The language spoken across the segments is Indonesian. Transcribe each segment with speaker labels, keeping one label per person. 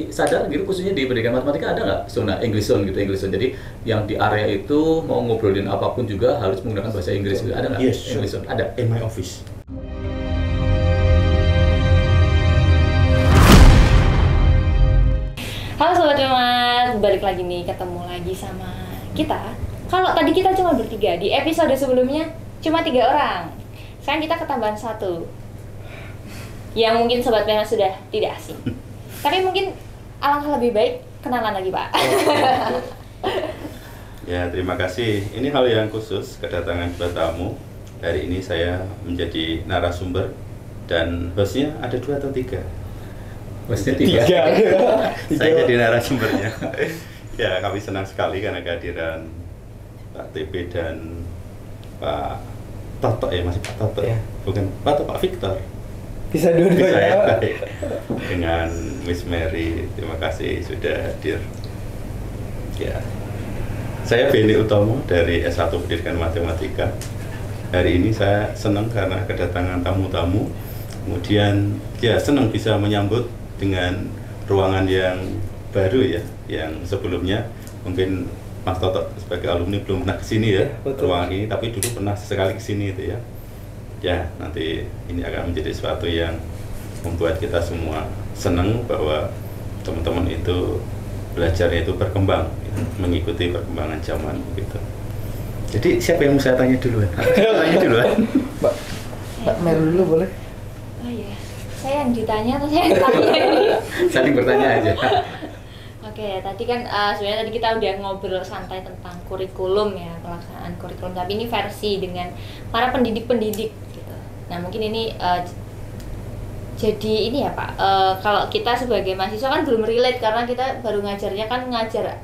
Speaker 1: sadar gitu khususnya di pendidikan matematika ada nggak zona English zone gitu, English zone. Jadi yang di area itu mau ngobrolin apapun juga harus menggunakan bahasa Inggris gitu. Ada nggak?
Speaker 2: Yes, sure.
Speaker 1: English zone? Ada.
Speaker 2: In my office.
Speaker 3: Halo Sobat Memat, balik lagi nih, ketemu lagi sama kita. Kalau tadi kita cuma bertiga, di episode sebelumnya cuma 3 orang. Sekarang kita ketambahan 1 yang mungkin Sobat Memat sudah tidak asing. Tapi mungkin alangkah lebih baik kenalan lagi, Pak.
Speaker 2: Ya, terima kasih. Ini hal yang khusus, kedatangan dua tamu. Hari ini saya menjadi narasumber dan hostnya ada 2 atau 3.
Speaker 1: Hostnya 3.
Speaker 2: Saya jadi narasumbernya. Ya, kami senang sekali karena kehadiran Pak TB dan Pak Toto ya, masih Pak Toto ya, bukan Pak Toto, Pak Victor.
Speaker 4: Bisa dua-duanya.
Speaker 2: Ya, dengan Miss Mary, terima kasih sudah hadir. Ya, saya Benny Utomo dari S1 Pendidikan Matematika. Hari ini saya senang karena kedatangan tamu-tamu. Kemudian ya senang bisa menyambut dengan ruangan yang baru ya, yang sebelumnya mungkin Mas Toto sebagai alumni belum pernah kesini ya, ruangan ini, tapi dulu pernah sekali kesini itu ya. Ya, nanti ini akan menjadi sesuatu yang membuat kita semua senang bahwa teman-teman itu belajarnya itu berkembang, mengikuti perkembangan zaman gitu. Jadi siapa yang mau saya tanya duluan? Tanya duluan.
Speaker 4: Mbak Mel dulu boleh?
Speaker 3: Oh iya, saya yang ditanya atau saya yang tanya ini?
Speaker 1: Saling bertanya aja.
Speaker 3: Oke, tadi kan sebenarnya tadi kita udah ngobrol santai tentang kurikulum ya, pelaksanaan kurikulum. Tapi ini versi dengan para pendidik-pendidik gitu. Nah mungkin ini jadi ini ya Pak, kalau kita sebagai mahasiswa kan belum relate karena kita baru ngajarnya kan ngajar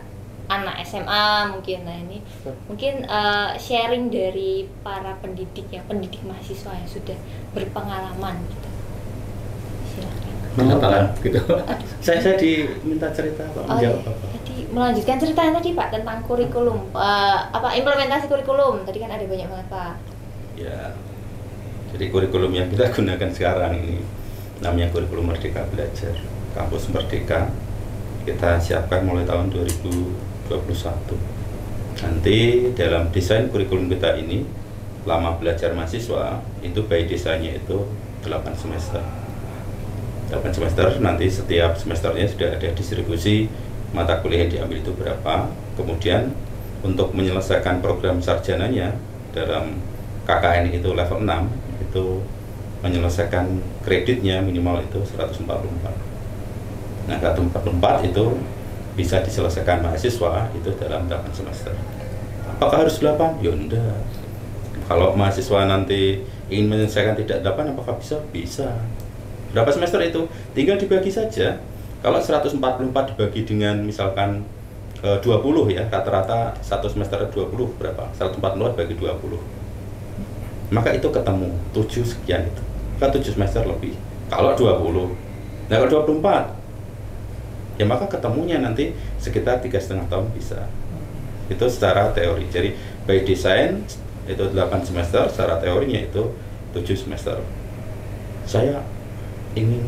Speaker 3: anak SMA mungkin. Nah ini mungkin sharing dari para pendidik yang pendidik mahasiswa yang sudah berpengalaman gitu. Silakan.
Speaker 1: Mengapa gitu?
Speaker 2: Saya diminta cerita Pak, menjawab apa?
Speaker 3: Tadi melanjutkan cerita yang tadi Pak tentang kurikulum, implementasi kurikulum. Tadi kan ada banyak banget Pak.
Speaker 2: Ya, jadi kurikulum yang kita gunakan sekarang ini namanya kurikulum Merdeka Belajar, Kampus Merdeka. Kita siapkan mulai tahun 2021. Nanti dalam desain kurikulum kita ini, lama belajar mahasiswa itu by desainnya itu 8 semester. 8 semester, nanti setiap semesternya sudah ada distribusi mata kuliah yang diambil itu berapa. Kemudian untuk menyelesaikan program sarjananya dalam KKN itu level 6 itu menyelesaikan kreditnya minimal itu 144. Nah, 144 itu bisa diselesaikan mahasiswa itu dalam 8 semester. Apakah harus 8? Ya enggak. Kalau mahasiswa nanti ingin menyelesaikan tidak 8, apakah bisa? Bisa. Berapa semester itu? Tinggal dibagi saja. Kalau 144 dibagi dengan misalkan 20 ya, rata-rata satu semester 20 berapa? 144 bagi 20. Maka itu ketemu 7 sekian itu. Kan 7 semester lebih. Kalau 20. Nah, kalau 24 ya maka ketemunya nanti sekitar 3,5 tahun bisa. Itu secara teori. Jadi by design itu 8 semester, secara teorinya itu 7 semester. Saya ingin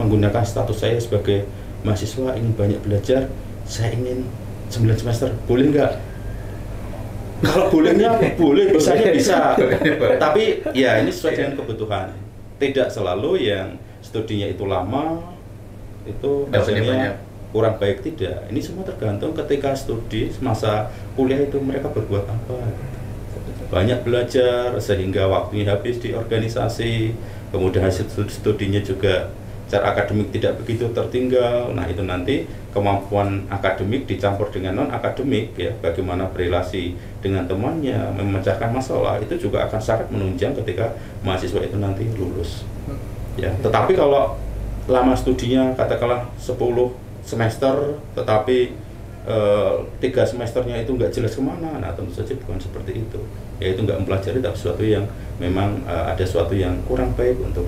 Speaker 2: menggunakan status saya sebagai mahasiswa, ingin banyak belajar, saya ingin 9 semester, boleh nggak? Kalau bolehnya boleh, bisanya bisa. Tapi ya ini sesuai dengan kebutuhan. Tidak selalu yang studinya itu lama itu hasilnya kurang baik, tidak. Ini semua tergantung ketika studi masa kuliah itu mereka berbuat apa. Banyak belajar sehingga waktunya habis di organisasi, kemudian hasil studinya juga secara akademik tidak begitu tertinggal. Nah, itu nanti kemampuan akademik dicampur dengan non akademik ya, bagaimana berelasi dengan temannya, memecahkan masalah, itu juga akan sangat menunjang ketika mahasiswa itu nanti lulus. Ya, tetapi kalau lama studinya katakanlah 10 semester tetapi 3 semesternya itu nggak jelas kemana, nah tentu saja bukan seperti itu. Yaitu nggak mempelajari tapi sesuatu yang memang ada sesuatu yang kurang baik untuk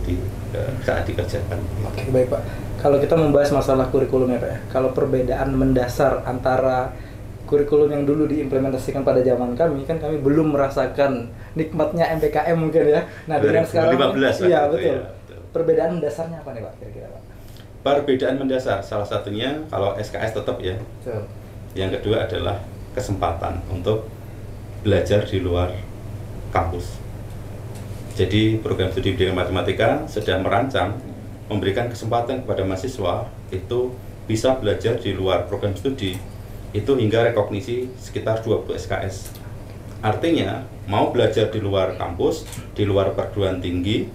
Speaker 2: saat dikerjakan.
Speaker 4: Oke, baik Pak. Kalau kita membahas masalah kurikulum ya Pak ya, kalau perbedaan mendasar antara kurikulum yang dulu diimplementasikan pada zaman kami, kan kami belum merasakan nikmatnya MPKM mungkin ya. Nah, dengan sekarang
Speaker 2: 2015
Speaker 4: iya
Speaker 2: betul.
Speaker 4: betul. Perbedaan mendasarnya apa nih Pak kira-kira Pak?
Speaker 2: perbedaan mendasar salah satunya kalau SKS tetap ya.
Speaker 4: Betul.
Speaker 2: Yang kedua adalah kesempatan untuk belajar di luar kampus. Jadi program studi pendidikan matematika sedang merancang memberikan kesempatan kepada mahasiswa itu bisa belajar di luar program studi itu hingga rekognisi sekitar 20 SKS. Artinya mau belajar di luar kampus, di luar perguruan tinggi,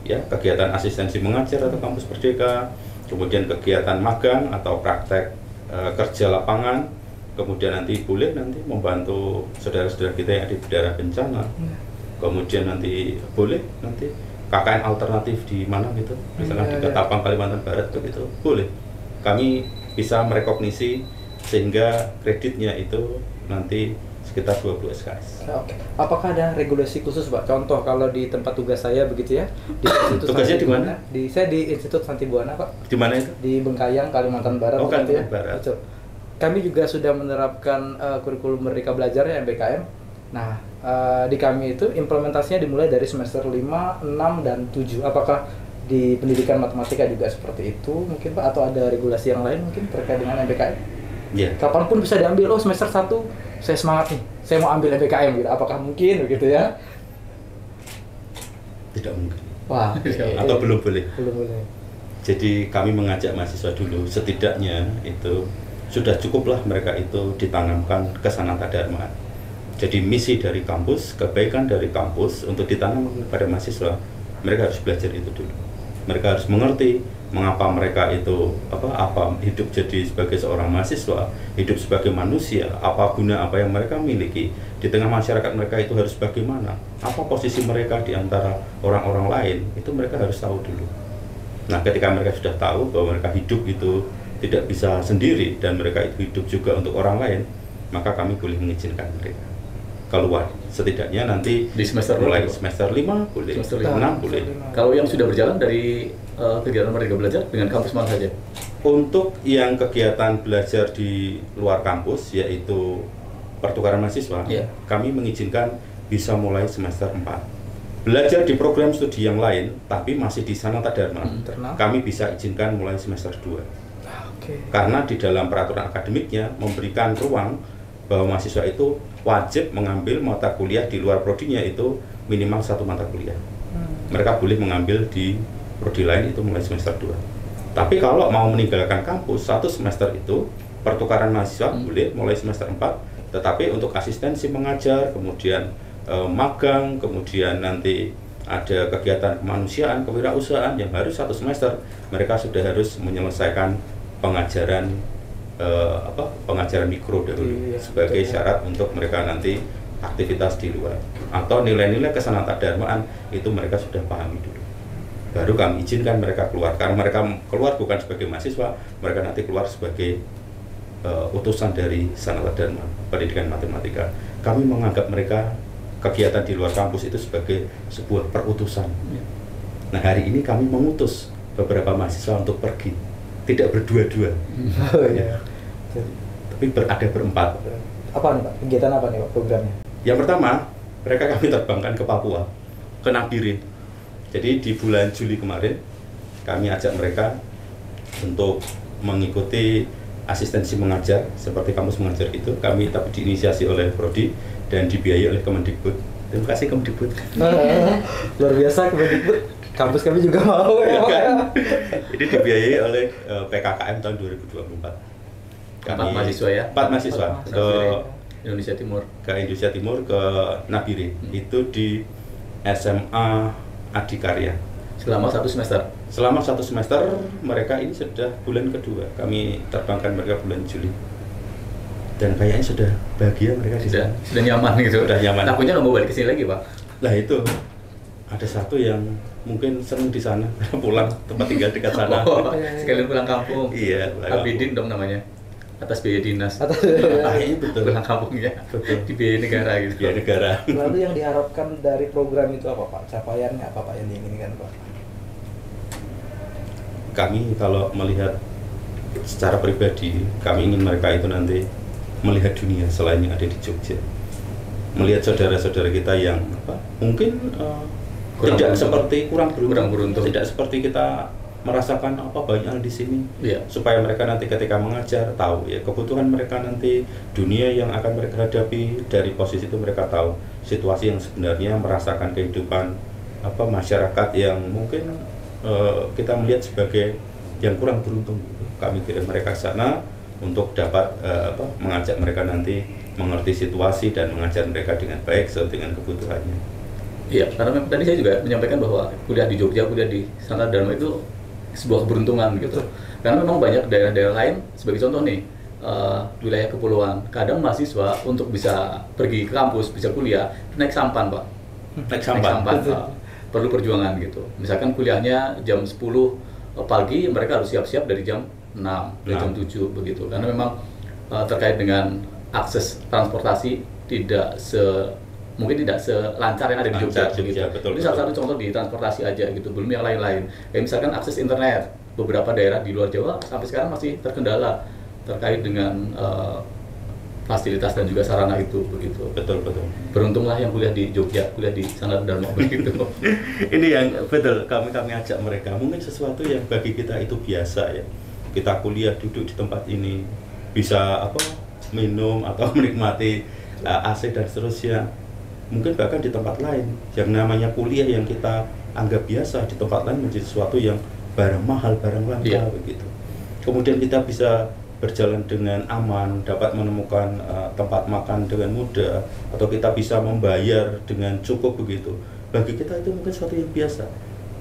Speaker 2: ya kegiatan asistensi mengajar atau kampus merdeka, kemudian kegiatan magang atau praktek kerja lapangan, kemudian nanti boleh nanti membantu saudara-saudara kita yang ada di daerah bencana, kemudian nanti boleh nanti KKN alternatif di mana gitu, misalnya di Ketapang Kalimantan Barat begitu, boleh. Kami bisa merekognisi sehingga kreditnya itu nanti sekitar 20 SKS.
Speaker 4: Oke. Apakah ada regulasi khusus, Pak? Contoh kalau di tempat tugas saya begitu ya. Di Institut
Speaker 2: Tugasnya di mana?
Speaker 4: Saya di Institut Santi Buana, Pak.
Speaker 2: Di mana itu?
Speaker 4: Di Bengkayang, Kalimantan Barat.
Speaker 2: Oh,
Speaker 4: begitu
Speaker 2: Kalimantan Barat.
Speaker 4: Betul. Kami juga sudah menerapkan kurikulum Merdeka Belajar ya, MBKM. Nah, di kami itu implementasinya dimulai dari semester 5, 6, dan 7. Apakah di pendidikan matematika juga seperti itu mungkin, Pak? Atau ada regulasi yang lain mungkin terkait dengan MBKM?
Speaker 2: Ya.
Speaker 4: Kapanpun bisa diambil, oh semester 1 saya semangat nih, saya mau ambil MBKM gitu. Apakah mungkin begitu ya?
Speaker 2: Tidak mungkin.
Speaker 4: Wah,
Speaker 2: Atau belum boleh.
Speaker 4: Belum boleh.
Speaker 2: Jadi kami mengajak mahasiswa dulu, setidaknya itu sudah cukuplah mereka itu ditanamkan kesananta dharmaan. Jadi misi dari kampus, kebaikan dari kampus untuk ditanam pada mahasiswa, mereka harus belajar itu dulu. Mereka harus mengerti mengapa mereka itu apa hidup jadi sebagai seorang mahasiswa, hidup sebagai manusia, apa guna apa yang mereka miliki di tengah masyarakat mereka itu harus bagaimana, apa posisi mereka di antara orang-orang lain, itu mereka harus tahu dulu. Nah, ketika mereka sudah tahu bahwa mereka hidup itu tidak bisa sendiri dan mereka itu hidup juga untuk orang lain, maka kami boleh mengizinkan mereka keluar. Setidaknya nanti
Speaker 1: di semester
Speaker 2: mulai
Speaker 1: 5,
Speaker 2: semester 5 boleh,
Speaker 1: semester
Speaker 2: 6
Speaker 1: 5
Speaker 2: boleh.
Speaker 1: Kalau yang sudah berjalan dari kegiatan Merdeka Belajar dengan kampus mana saja?
Speaker 2: Untuk yang kegiatan belajar di luar kampus yaitu pertukaran mahasiswa, kami mengizinkan bisa mulai semester 4. Belajar di program studi yang lain tapi masih di Sanata Dharma, kami bisa izinkan mulai semester 2. Karena di dalam peraturan akademiknya memberikan ruang bahwa mahasiswa itu wajib mengambil mata kuliah di luar prodinya itu minimal 1 mata kuliah. Mereka boleh mengambil di prodi lain itu mulai semester 2. Tapi kalau mau meninggalkan kampus 1 semester itu pertukaran mahasiswa boleh mulai semester 4. Tetapi untuk asistensi mengajar, kemudian magang, kemudian nanti ada kegiatan kemanusiaan, kewirausahaan yang harus 1 semester, mereka sudah harus menyelesaikan pengajaran pengajaran mikro dahulu sebagai syarat untuk mereka nanti aktivitas di luar atau nilai-nilai kesanata dharmaan itu mereka sudah pahami dulu. Baru kami izinkan mereka keluar, karena mereka keluar bukan sebagai mahasiswa, mereka nanti keluar sebagai utusan dari Sanata Dharma pendidikan matematika. Kami menganggap mereka kegiatan di luar kampus itu sebagai sebuah perutusan. Nah, hari ini kami mengutus beberapa mahasiswa untuk pergi, tidak berdua-dua, tapi ada berempat.
Speaker 4: Apa nih, Pak? Kegiatan apa nih, Pak, programnya?
Speaker 2: Yang pertama, mereka kami terbangkan ke Papua, ke Nabire. Jadi di bulan Juli kemarin, kami ajak mereka untuk mengikuti asistensi mengajar seperti kampus mengajar itu. Kami tapi diinisiasi oleh Prodi dan dibiayai oleh Kemendikbud. Terima kasih Kemendikbud.
Speaker 4: Luar biasa Kemendikbud. Kampus kami juga mau ya, Pak.
Speaker 2: Jadi dibiayai oleh PKKM tahun 2024. Kami
Speaker 1: 4 mahasiswa ya?
Speaker 2: 4 mahasiswa ke
Speaker 1: Indonesia Timur.
Speaker 2: Ke Indonesia Timur, ke Nabire. Itu di SMA Adikarya.
Speaker 1: Selama 1 semester?
Speaker 2: Selama 1 semester, mereka ini sudah bulan kedua. Kami terbangkan mereka bulan Juli. Dan kayaknya sudah bahagia mereka di sana.
Speaker 1: Sudah nyaman gitu?
Speaker 2: Sudah nyaman.
Speaker 1: Takutnya nggak mau balik ke sini lagi, Pak?
Speaker 2: Lah itu, ada satu yang mungkin senang di sana, pulang tempat tinggal dekat sana.
Speaker 1: Sekalian pulang kampung.
Speaker 2: Iya,
Speaker 1: Abidin dong namanya. Atas biaya dinas.
Speaker 2: Iya betul.
Speaker 1: Pulang kampungnya. Betul. Di biaya negara gitu.
Speaker 2: Biaya negara.
Speaker 4: Lalu yang diharapkan dari program itu apa, Pak? Capaiannya apa, Pak, yang diinginkan, Pak?
Speaker 2: Kami kalau melihat secara pribadi, kami ingin mereka itu nanti melihat dunia selain yang ada di Jogja. Melihat saudara-saudara kita yang mungkin tidak seperti kurang beruntung, tidak seperti kita merasakan apa banyak hal di sini,
Speaker 1: Iya.
Speaker 2: supaya mereka nanti ketika mengajar tahu ya kebutuhan mereka nanti, dunia yang akan mereka hadapi. Dari posisi itu mereka tahu situasi yang sebenarnya, merasakan kehidupan masyarakat yang mungkin kita melihat sebagai yang kurang beruntung. Kami kirim mereka ke sana untuk dapat mengajak mereka nanti mengerti situasi dan mengajar mereka dengan baik sesuai dengan kebutuhannya.
Speaker 1: Iya, karena tadi saya juga menyampaikan bahwa kuliah di Jogja, kuliah di Sanata Dharma itu sebuah keberuntungan gitu. Karena memang banyak daerah-daerah lain, sebagai contoh nih, wilayah kepulauan, kadang mahasiswa untuk bisa pergi ke kampus, bisa kuliah, naik sampan, Pak.
Speaker 2: Naik sampan.
Speaker 1: Perlu perjuangan gitu. Misalkan kuliahnya jam 10 pagi, mereka harus siap-siap dari jam 6, dari jam 7 begitu. Karena memang terkait dengan akses transportasi mungkin tidak selancar yang ada di Jogja begitu.
Speaker 2: Betul,
Speaker 1: Ini salah satu contoh di transportasi aja gitu, belum yang lain-lain. Kayak misalkan akses internet, beberapa daerah di luar Jawa sampai sekarang masih terkendala terkait dengan fasilitas dan juga sarana itu begitu.
Speaker 2: Betul.
Speaker 1: Beruntunglah yang kuliah di Jogja, kuliah di Sanata Dharma begitu.
Speaker 2: Ini yang betul kami ajak mereka. Mungkin sesuatu yang bagi kita itu biasa ya. Kita kuliah duduk di tempat ini, bisa minum atau menikmati AC dan seterusnya. Mungkin bahkan di tempat lain yang namanya kuliah yang kita anggap biasa, di tempat lain menjadi sesuatu yang barang mahal, barang langka begitu. Kemudian kita bisa berjalan dengan aman, dapat menemukan tempat makan dengan mudah, atau kita bisa membayar dengan cukup begitu. Bagi kita itu mungkin sesuatu yang biasa.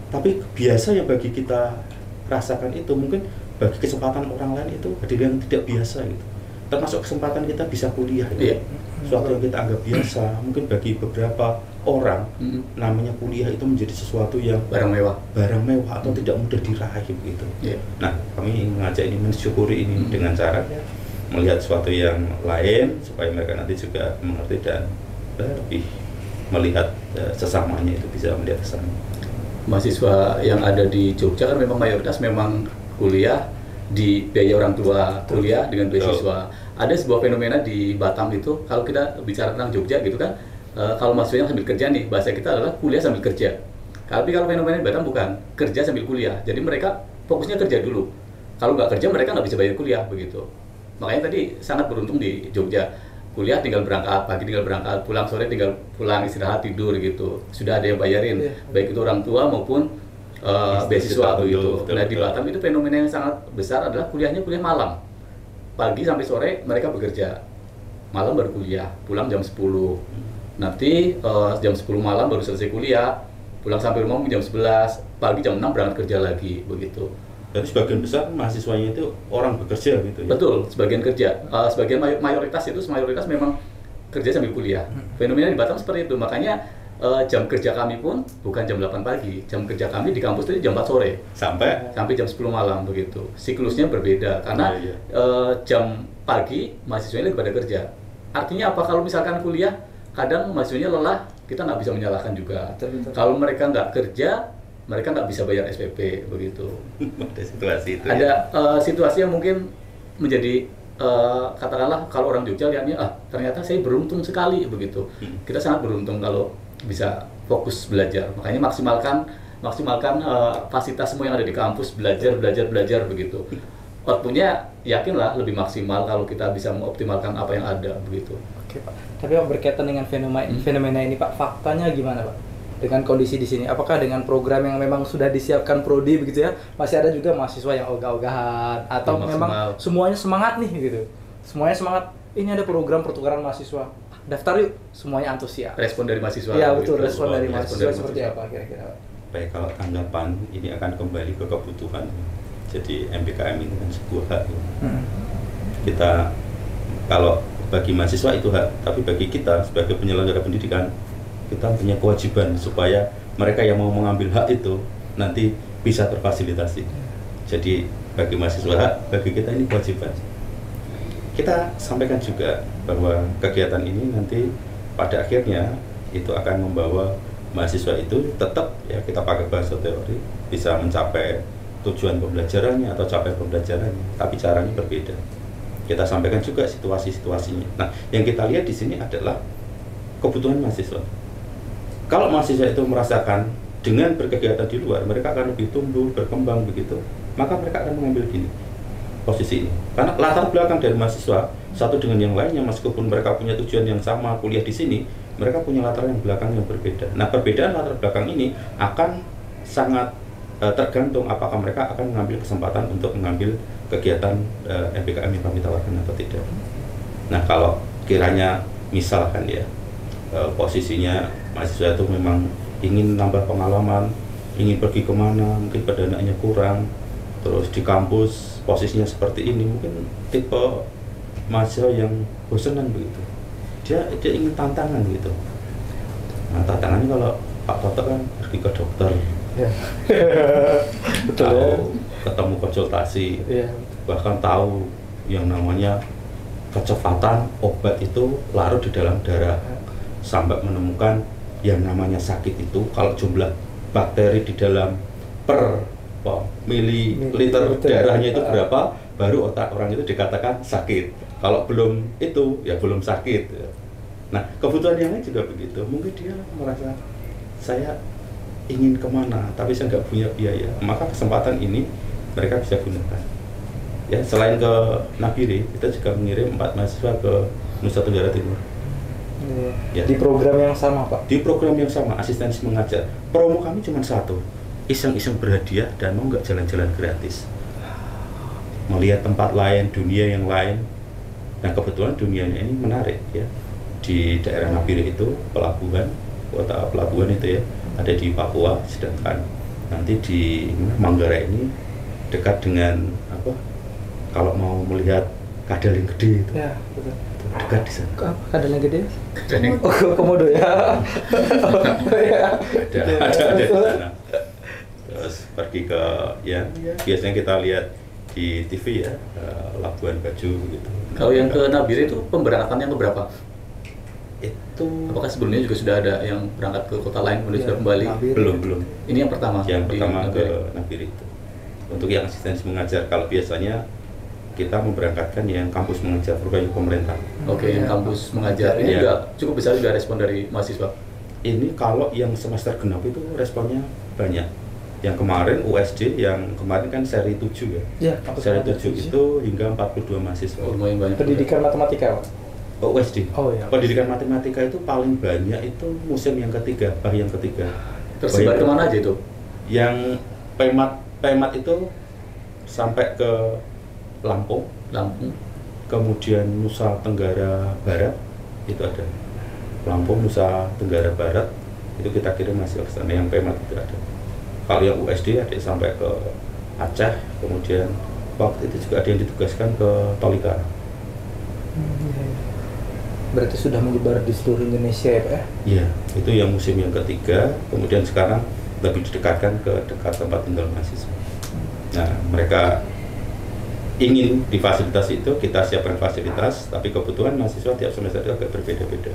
Speaker 2: Tapi biasa yang bagi kita rasakan itu mungkin bagi kesempatan orang lain itu ada yang tidak biasa gitu. Termasuk kesempatan kita bisa kuliah gitu. Sesuatu yang kita anggap biasa, mungkin bagi beberapa orang namanya kuliah itu menjadi sesuatu yang
Speaker 1: barang mewah
Speaker 2: atau tidak mudah diraih begitu. Nah, kami mengajak ini mensyukuri ini dengan cara melihat sesuatu yang lain supaya mereka nanti juga mengerti dan lebih melihat sesamanya, itu bisa melihat sesama.
Speaker 1: Mahasiswa yang ada di Jogja kan memang mayoritas memang kuliah di biaya orang tua, kuliah dengan beasiswa. Ada sebuah fenomena di Batam itu, kalau kita bicara tentang Jogja gitu kan, kalau mahasiswanya sambil kerja nih, bahasa kita adalah kuliah sambil kerja. Tapi kalau fenomena di Batam bukan, kerja sambil kuliah. Jadi mereka fokusnya kerja dulu. Kalau nggak kerja mereka nggak bisa bayar kuliah begitu. Makanya tadi sangat beruntung di Jogja. Kuliah tinggal berangkat, pagi tinggal berangkat, pulang sore tinggal pulang istirahat tidur gitu. Sudah ada yang bayarin, baik itu orang tua maupun beasiswa begitu. Nah di Batam itu fenomena yang sangat besar adalah kuliahnya kuliah malam. Pagi sampai sore mereka bekerja, malam baru kuliah, pulang jam 10. Nanti jam 10 malam baru selesai kuliah, pulang sampai rumah jam 11, pagi jam 6 berangkat kerja lagi begitu.
Speaker 2: Jadi sebagian besar mahasiswanya itu orang bekerja gitu ya?
Speaker 1: Betul, sebagian kerja. Sebagian mayoritas memang kerja sambil kuliah. Fenomena di Batam seperti itu, makanya jam kerja kami pun bukan jam 8 pagi, jam kerja kami di kampus itu jam 4 sore sampai jam 10 malam begitu. Siklusnya berbeda karena jam pagi mahasiswanya lagi pada kerja. Artinya apa? Kalau misalkan kuliah, kadang mahasiswanya lelah, kita nggak bisa menyalahkan juga. Betul. Kalau mereka nggak kerja, mereka nggak bisa bayar SPP begitu.
Speaker 2: Ada situasi itu.
Speaker 1: Ada situasi yang mungkin menjadi katakanlah kalau orang Jogja lihatnya ternyata saya beruntung sekali begitu. Kita sangat beruntung kalau bisa fokus belajar. Makanya maksimalkan fasilitas semua yang ada di kampus, belajar begitu. Outputnya yakinlah lebih maksimal kalau kita bisa mengoptimalkan apa yang ada begitu.
Speaker 4: Oke Pak. Tapi Pak, berkaitan dengan fenomena ini Pak, faktanya gimana Pak? Dengan kondisi di sini, apakah dengan program yang memang sudah disiapkan prodi begitu ya, masih ada juga mahasiswa yang ogah-ogahan atau memang semuanya semangat nih gitu? Semuanya semangat. Ini ada program pertukaran mahasiswa. Daftar yuk, semuanya antusias.
Speaker 1: Respon dari mahasiswa.
Speaker 4: Iya betul, respon dari mahasiswa seperti apa kira-kira?
Speaker 2: Baik, kalau tanggapan ini akan kembali ke kebutuhan. Jadi MBKM ini kan sebuah hak. Kita kalau bagi mahasiswa itu hak, tapi bagi kita sebagai penyelenggara pendidikan, kita punya kewajiban supaya mereka yang mau mengambil hak itu nanti bisa terfasilitasi. Jadi bagi mahasiswa hak, bagi kita ini kewajiban. Kita sampaikan juga bahwa kegiatan ini nanti pada akhirnya itu akan membawa mahasiswa itu tetap ya, kita pakai bahasa teori, bisa mencapai tujuan pembelajarannya atau capaian pembelajarannya, tapi caranya berbeda. Kita sampaikan juga situasi-situasinya. Nah, yang kita lihat di sini adalah kebutuhan mahasiswa. Kalau mahasiswa itu merasakan dengan berkegiatan di luar, mereka akan lebih tumbuh, berkembang begitu. Maka mereka akan mengambil gini posisi ini. Karena latar belakang dari mahasiswa satu dengan yang lainnya, meskipun mereka punya tujuan yang sama, kuliah di sini, mereka punya latar belakang yang berbeda. Nah, perbedaan latar belakang ini akan sangat tergantung apakah mereka akan mengambil kesempatan untuk mengambil kegiatan MBKM yang kami tawarkan atau tidak. Nah, kalau kiranya misalkan ya posisinya mahasiswa itu memang ingin nambah pengalaman, ingin pergi kemana, mungkin pendanaannya kurang, terus di kampus posisinya seperti ini, mungkin tipe mahasiswa yang bosenan begitu. Dia ingin tantangan gitu. Nah, tantangannya kalau Pak Toto kan pergi ke dokter,
Speaker 4: Ya. Betul ya.
Speaker 2: tahu ketemu konsultasi,
Speaker 4: Iya.
Speaker 2: bahkan tahu yang namanya kecepatan obat itu larut di dalam darah, sampai menemukan yang namanya sakit itu kalau jumlah bakteri di dalam per mililiter darahnya itu berapa, baru otak orang itu dikatakan sakit. Kalau belum itu ya belum sakit. Nah, kebutuhan yang lain juga begitu. Mungkin dia merasa saya ingin kemana tapi saya nggak punya biaya, maka kesempatan ini mereka bisa gunakan. Ya, selain ke Nabire, kita juga mengirim 4 mahasiswa ke Nusa Tenggara Timur. Ya.
Speaker 4: Di program yang sama, Pak.
Speaker 2: Di program yang sama, asistensi mengajar. Promo kami cuma satu, iseng-iseng berhadiah dan mau nggak jalan-jalan gratis, melihat tempat lain, dunia yang lain. Nah, kebetulan dunianya ini menarik ya. Di daerah Nabire itu pelabuhan, kota pelabuhan itu ya, ada di Papua, sedangkan nanti di Manggarai ini dekat dengan apa? Kalau mau melihat kadal yang gede itu,
Speaker 4: Ya, betul.
Speaker 2: dekat di sana.
Speaker 4: Apa kadal yang gede?
Speaker 1: Dan
Speaker 4: Oh, komodo ya.
Speaker 2: Ada di sana. Terus pergi ke ya biasanya kita lihat di TV ya, Labuan Bajo gitu.
Speaker 1: kalau yang ke Nabire itu pemberangkatannya ke berapa?
Speaker 2: Itu
Speaker 1: Apakah sebelumnya juga sudah ada yang berangkat ke kota lain kemudian
Speaker 4: Iya,
Speaker 1: sudah kembali?
Speaker 4: Nabire.
Speaker 2: belum.
Speaker 1: Ini yang pertama.
Speaker 2: Yang
Speaker 1: di
Speaker 2: pertama ke
Speaker 1: Nabire.
Speaker 2: Nabire itu. Untuk yang asistensi mengajar, kalau biasanya kita memberangkatkan yang kampus mengajar program pemerintah.
Speaker 1: Oke, yang kampus mengajar ini
Speaker 2: Iya.
Speaker 1: juga cukup besar juga respon dari mahasiswa.
Speaker 2: Ini kalau yang semester genap itu responnya banyak. Yang kemarin USD, yang kemarin kan seri 7 ya.
Speaker 4: Ya, kampus
Speaker 2: Seri
Speaker 4: mengajar
Speaker 2: 7 itu hingga 42 mahasiswa.
Speaker 1: Oh, lumayan banyak.
Speaker 4: pendidikan matematika, Pak.
Speaker 2: USD.
Speaker 4: Oh, iya.
Speaker 2: Pendidikan matematika itu paling banyak itu musim yang ketiga, yang ketiga.
Speaker 1: Tersebar
Speaker 2: Banyak.
Speaker 1: kemana aja itu?
Speaker 2: Yang PEMAT itu sampai ke Lampung,
Speaker 1: Lampung.
Speaker 2: kemudian Nusa Tenggara Barat itu ada. Lampung, Nusa Tenggara Barat itu kita kirim mahasiswa ke sana, yang PEMAT itu ada. Kalau yang USD ada sampai ke Aceh, kemudian waktu itu juga ada yang ditugaskan ke Tolikara.
Speaker 4: Berarti sudah menyebar di seluruh Indonesia ya, Pak ya?
Speaker 2: Iya, itu yang musim yang ketiga, kemudian sekarang lebih didekatkan ke dekat tempat tinggal mahasiswa. Nah, mereka ingin di fasilitas itu, kita siapkan fasilitas, tapi kebutuhan mahasiswa tiap semester itu agak berbeda-beda.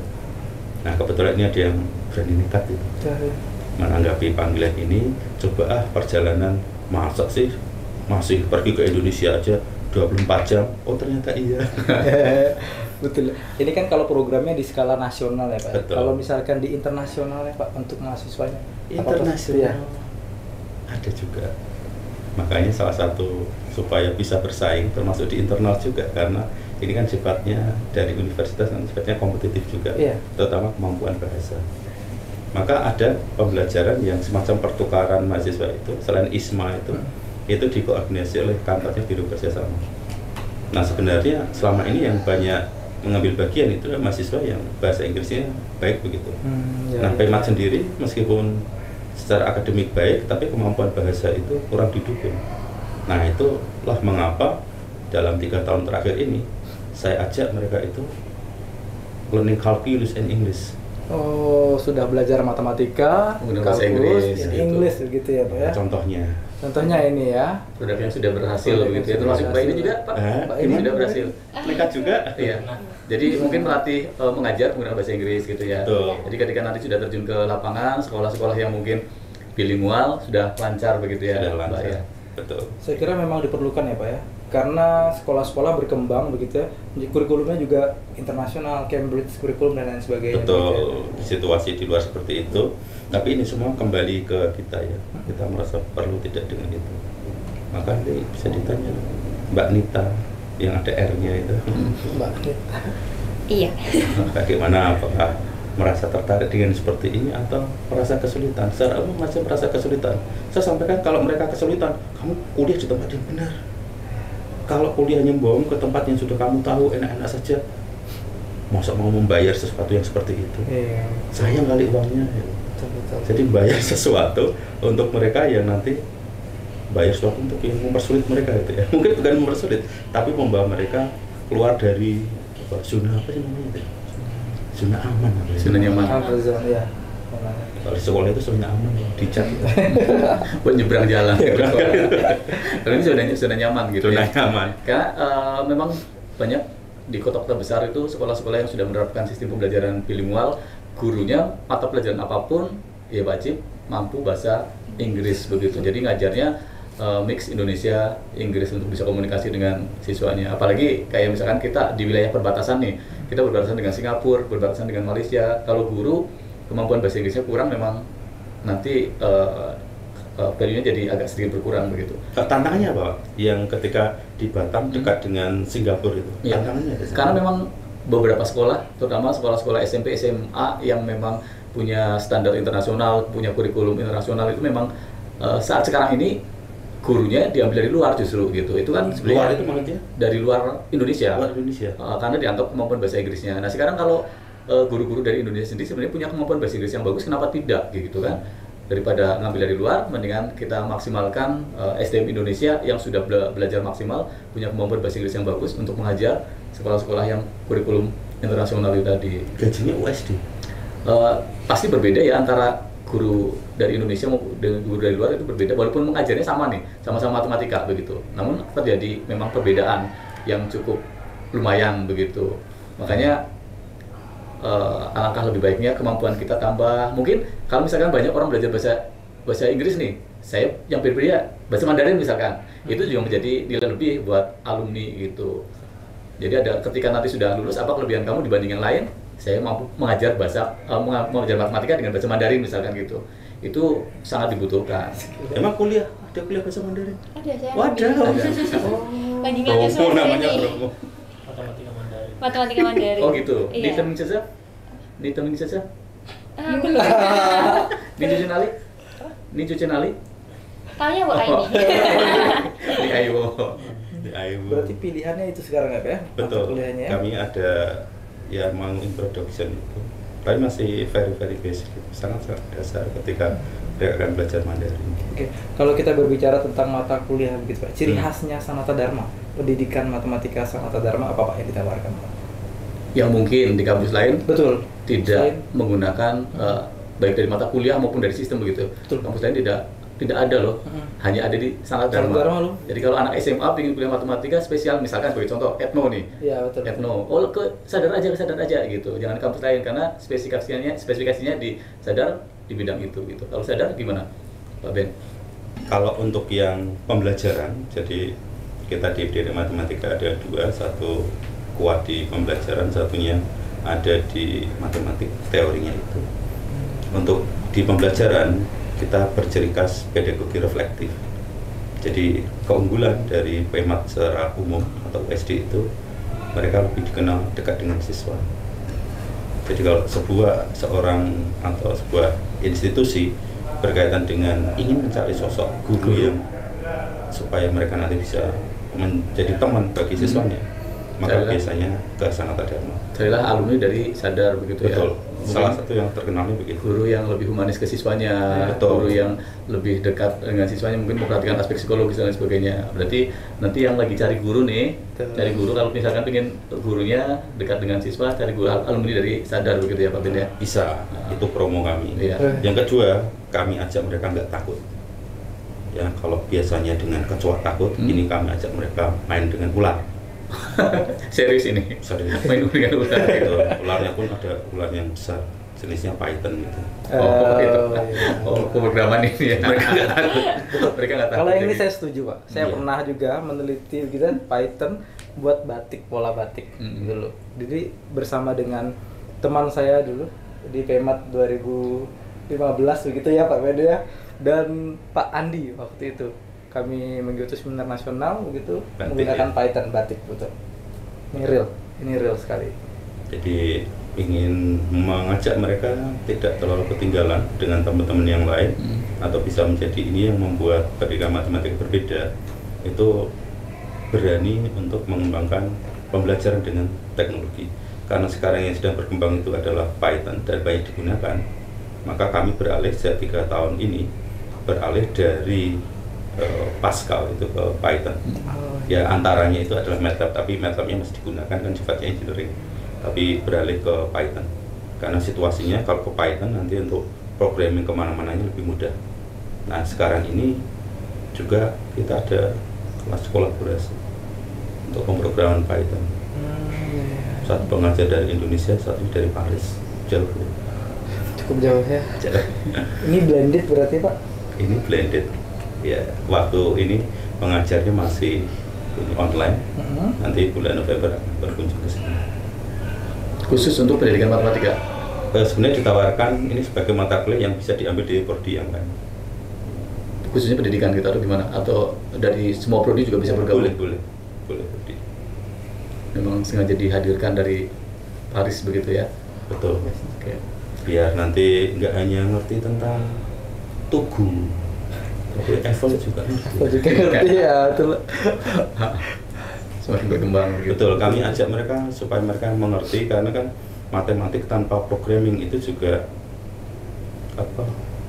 Speaker 2: Nah, kebetulan ini ada yang berani nekat itu.
Speaker 4: Ya, ya.
Speaker 2: Menanggapi panggilan ini, coba perjalanan masa sih masih pergi ke Indonesia aja 24 jam. Oh, ternyata iya.
Speaker 4: Betul. Ini kan kalau programnya di skala nasional ya, Pak.
Speaker 2: Betul.
Speaker 4: Kalau misalkan di internasional ya, Pak, untuk mahasiswanya.
Speaker 2: Internasional
Speaker 4: Ya.
Speaker 2: ada juga. Makanya salah satu supaya bisa bersaing termasuk di internal juga, karena ini kan sifatnya dari universitas dan sifatnya kompetitif juga,
Speaker 4: Iya.
Speaker 2: terutama kemampuan bahasa. Maka ada pembelajaran yang semacam pertukaran mahasiswa itu selain ISMA itu dikoordinasi oleh kantornya Biro Kerjasama. Nah, sebenarnya selama ini yang banyak mengambil bagian itu adalah mahasiswa yang bahasa Inggrisnya baik begitu.
Speaker 4: Ya,
Speaker 2: Nah,
Speaker 4: ya.
Speaker 2: PEMAT sendiri meskipun secara akademik baik, tapi kemampuan bahasa itu kurang didukung. Nah, itulah mengapa dalam 3 tahun terakhir ini saya ajak mereka itu learning calculus and English.
Speaker 4: Oh, sudah belajar matematika,
Speaker 1: Kemudian bahasa
Speaker 4: kalkulus,
Speaker 1: Inggris, gitu.
Speaker 4: English begitu ya, Pak ya.
Speaker 2: Contohnya,
Speaker 4: Contohnya ini ya.
Speaker 1: Produk yang sudah berhasil
Speaker 4: Produk yang
Speaker 1: begitu ya.
Speaker 4: sudah
Speaker 1: Termasuk Mbak ini
Speaker 4: berhasil.
Speaker 1: juga, Pak.
Speaker 2: Mbak
Speaker 1: Ini
Speaker 4: ini
Speaker 1: sudah berhasil.
Speaker 2: nekat juga.
Speaker 1: Iya. Jadi mungkin melatih mengajar menggunakan bahasa Inggris gitu ya.
Speaker 2: Betul.
Speaker 1: Jadi ketika nanti sudah terjun ke lapangan, sekolah-sekolah yang mungkin bilingual sudah lancar begitu ya,
Speaker 2: Sudah
Speaker 1: Mbak
Speaker 2: lancar.
Speaker 1: ya.
Speaker 2: Betul.
Speaker 4: Saya kira memang diperlukan ya, Pak ya. karena sekolah-sekolah berkembang begitu ya, kurikulumnya juga internasional, Cambridge kurikulum dan lain sebagainya.
Speaker 2: Betul,
Speaker 4: begitu ya.
Speaker 2: situasi di luar seperti itu. Tapi ini semua kembali ke kita ya. Kita merasa perlu tidak dengan itu. Maka nanti bisa ditanya Mbak Nita yang ada R-nya itu.
Speaker 4: Mbak Nita.
Speaker 3: Iya.
Speaker 2: Bagaimana, apakah merasa tertarik dengan seperti ini atau merasa kesulitan? Secara umum masih merasa kesulitan. Saya sampaikan kalau mereka kesulitan, kamu kuliah di tempat yang benar. Kalau kuliahnya bohong ke tempat yang sudah kamu tahu enak-enak saja, masa mau membayar sesuatu yang seperti itu?
Speaker 4: Iya.
Speaker 2: Sayang kali uangnya. Ya.
Speaker 4: Betul.
Speaker 2: Jadi bayar sesuatu untuk mereka yang nanti bayar sesuatu untuk yang mempersulit mereka itu ya. Mungkin bukan mempersulit, tapi membawa mereka keluar dari zona apa sih namanya itu? Zona aman.
Speaker 1: Zona nyaman.
Speaker 4: Ya.
Speaker 2: Kalau di sekolah itu zona aman, dicat.
Speaker 1: Buat nyebrang jalan. Kalau ini zona nyaman gitu.
Speaker 2: Zona
Speaker 1: ya.
Speaker 2: nyaman.
Speaker 1: Karena memang banyak di kota-kota besar itu sekolah-sekolah yang sudah menerapkan sistem pembelajaran bilingual, gurunya mata pelajaran apapun ya wajib mampu bahasa Inggris begitu. Jadi ngajarnya mix Indonesia Inggris untuk bisa komunikasi dengan siswanya. Apalagi kayak misalkan kita di wilayah perbatasan nih, kita berbatasan dengan Singapura, berbatasan dengan Malaysia. Kalau guru kemampuan bahasa Inggrisnya kurang, memang nanti value-nya jadi agak sedikit berkurang begitu.
Speaker 2: Tantangannya apa? Yang ketika di Batam dekat dengan Singapura itu.
Speaker 1: Ya,
Speaker 2: tantangannya ada.
Speaker 1: karena memang beberapa sekolah, terutama sekolah-sekolah SMP, SMA yang memang punya standar internasional, punya kurikulum internasional, itu memang saat sekarang ini gurunya diambil dari luar justru gitu. Itu kan sebenarnya
Speaker 2: Luar itu maksudnya?
Speaker 1: dari luar Indonesia.
Speaker 2: Luar Indonesia.
Speaker 1: Karena dianggap kemampuan bahasa Inggrisnya. Nah sekarang kalau guru-guru dari Indonesia sendiri sebenarnya punya kemampuan bahasa Inggris yang bagus, kenapa tidak gitu kan? Daripada ngambil dari luar, mendingan kita maksimalkan SDM Indonesia yang sudah belajar maksimal, punya kemampuan bahasa Inggris yang bagus untuk mengajar sekolah-sekolah yang kurikulum internasional itu tadi.
Speaker 2: Gajinya USD.
Speaker 1: Pasti berbeda ya antara guru dari Indonesia maupun dengan guru dari luar, itu berbeda walaupun mengajarnya sama nih, sama-sama matematika begitu. Namun terjadi memang perbedaan yang cukup lumayan begitu. Makanya alangkah lebih baiknya kemampuan kita tambah. Mungkin kalau misalkan banyak orang belajar bahasa Inggris nih, saya yang berbeda bahasa Mandarin misalkan, itu juga menjadi nilai lebih buat alumni gitu. Jadi ada ketika nanti sudah lulus, apa kelebihan kamu dibanding yang lain? Saya mampu mengajar mengajar matematika dengan bahasa Mandarin misalkan gitu. Itu sangat dibutuhkan.
Speaker 2: Emang kuliah ada kuliah bahasa Mandarin?
Speaker 3: Ada saya.
Speaker 2: Wadah.
Speaker 3: Bandingannya
Speaker 2: Promo namanya
Speaker 3: ini.
Speaker 2: promo.
Speaker 3: Matematika Mandarin.
Speaker 1: Oh gitu.
Speaker 3: Iya.
Speaker 1: Di temen saja? Di temen saja?
Speaker 3: Belum.
Speaker 1: Di Cucinali? Di Cucinali?
Speaker 3: Tanya Bu Aini.
Speaker 1: Di Aiwo.
Speaker 2: Di Aiwo.
Speaker 4: Berarti pilihannya itu sekarang ya, Pak ya? Mata
Speaker 2: Betul.
Speaker 4: kuliahnya ya?
Speaker 2: Kami ada ya mau introduction itu. Tapi masih very basic, sangat dasar ketika mereka akan belajar Mandarin.
Speaker 4: Oke, kalau kita berbicara tentang mata kuliah begitu Pak, ciri khasnya Sanata Dharma, pendidikan matematika Sanata Dharma apa Pak yang ditawarkan Pak?
Speaker 1: Yang mungkin di kampus lain
Speaker 4: Betul.
Speaker 1: tidak menggunakan baik dari mata kuliah maupun dari sistem begitu.
Speaker 4: Betul.
Speaker 1: Kampus lain tidak ada loh. Hanya ada di Sanata
Speaker 4: Sanata Dharma
Speaker 1: Dharma.
Speaker 4: loh.
Speaker 1: Jadi kalau anak SMA ingin kuliah matematika spesial, misalkan sebagai contoh etno nih.
Speaker 4: Iya betul.
Speaker 1: Etno, sadar aja gitu. Jangan kampus lain karena spesifikasinya di sadar di bidang itu gitu. Kalau sadar gimana, Pak Ben?
Speaker 2: Kalau untuk yang pembelajaran, jadi kita di matematika ada dua, satu kuat di pembelajaran, satunya ada di matematik teorinya itu. Untuk di pembelajaran kita berciri khas pedagogi reflektif. Jadi keunggulan dari PEMAT secara umum atau USD itu mereka lebih dikenal dekat dengan siswa. Jadi kalau seorang atau sebuah institusi berkaitan dengan ingin mencari sosok guru yang supaya mereka nanti bisa menjadi teman bagi siswanya, maka biasanya ke Sanata Dharma.
Speaker 1: Carilah alumni dari sadar begitu.
Speaker 2: Betul.
Speaker 1: Ya.
Speaker 2: Salah satu yang terkenalnya begitu.
Speaker 1: Guru yang lebih humanis ke siswanya,
Speaker 2: Betul.
Speaker 1: Guru yang lebih dekat dengan siswanya, mungkin memperhatikan aspek psikologis dan lain sebagainya. Berarti nanti yang lagi cari guru nih, cari guru kalau misalkan pengen gurunya dekat dengan siswa, cari guru alumni dari sadar begitu ya Pak Ben ya.
Speaker 2: Bisa, itu promo kami.
Speaker 1: Iya.
Speaker 2: Yang kedua, kami ajak mereka nggak takut. Ya, kalau biasanya dengan kecoa takut, ini kami ajak mereka main dengan ular.
Speaker 1: Serius ini.
Speaker 2: Serius.
Speaker 1: Main dengan ular.
Speaker 2: Gitu. Ularnya pun ada ular yang besar, jenisnya Python gitu.
Speaker 1: Itu.
Speaker 4: Iya.
Speaker 1: Pemrograman ini ya. Mereka nggak takut. Mereka nggak takut.
Speaker 4: Kalau yang ini
Speaker 1: gitu.
Speaker 4: saya setuju Pak. Saya
Speaker 2: Iya.
Speaker 4: pernah juga meneliti gitu kan Python buat batik, pola batik dulu. Jadi bersama dengan teman saya dulu di PEMAT 2015 begitu ya Pak Medo ya, dan Pak Andi waktu itu kami mengikuti seminar nasional begitu
Speaker 2: Batik,
Speaker 4: menggunakan
Speaker 2: ya?
Speaker 4: Python batik betul. Ini real sekali.
Speaker 2: Jadi ingin mengajak mereka tidak terlalu ketinggalan dengan teman-teman yang lain atau bisa menjadi ini yang membuat ketika matematika berbeda itu berani untuk mengembangkan pembelajaran dengan teknologi. Karena sekarang yang sedang berkembang itu adalah Python dan banyak digunakan, maka kami beralih sejak 3 tahun ini beralih dari Pascal itu ke Python. Ya antaranya itu adalah MATLAB, tapi MATLAB-nya masih digunakan kan sifatnya engineering, tapi beralih ke Python karena situasinya kalau ke Python nanti untuk programming kemana-mananya lebih mudah. Nah sekarang ini juga kita ada kelas kolaborasi untuk pemrograman Python. Satu pengajar dari Indonesia, satu dari Paris, jauh.
Speaker 4: Cukup jauh ya.
Speaker 2: Jauh.
Speaker 4: Ini blended berarti Pak?
Speaker 2: Ini blended. Ya, waktu ini pengajarnya masih ini online. Nanti bulan November akan berkunjung ke sini.
Speaker 1: Khusus untuk pendidikan matematika.
Speaker 2: Sebenarnya ditawarkan ini sebagai mata kuliah yang bisa diambil di prodi yang lain.
Speaker 1: Khususnya pendidikan kita atau gimana? Atau dari semua prodi juga bisa bergabung?
Speaker 2: Boleh.
Speaker 1: Memang sengaja dihadirkan dari Paris begitu ya?
Speaker 2: Betul.
Speaker 1: Oke.
Speaker 2: Biar nanti nggak hanya ngerti tentang Tugu, tapi Eiffel juga ngerti.
Speaker 4: Saya juga ngerti ya, betul.
Speaker 1: Semakin berkembang begitu.
Speaker 2: Betul, kami ajak mereka supaya mereka mengerti karena kan matematik tanpa programming itu juga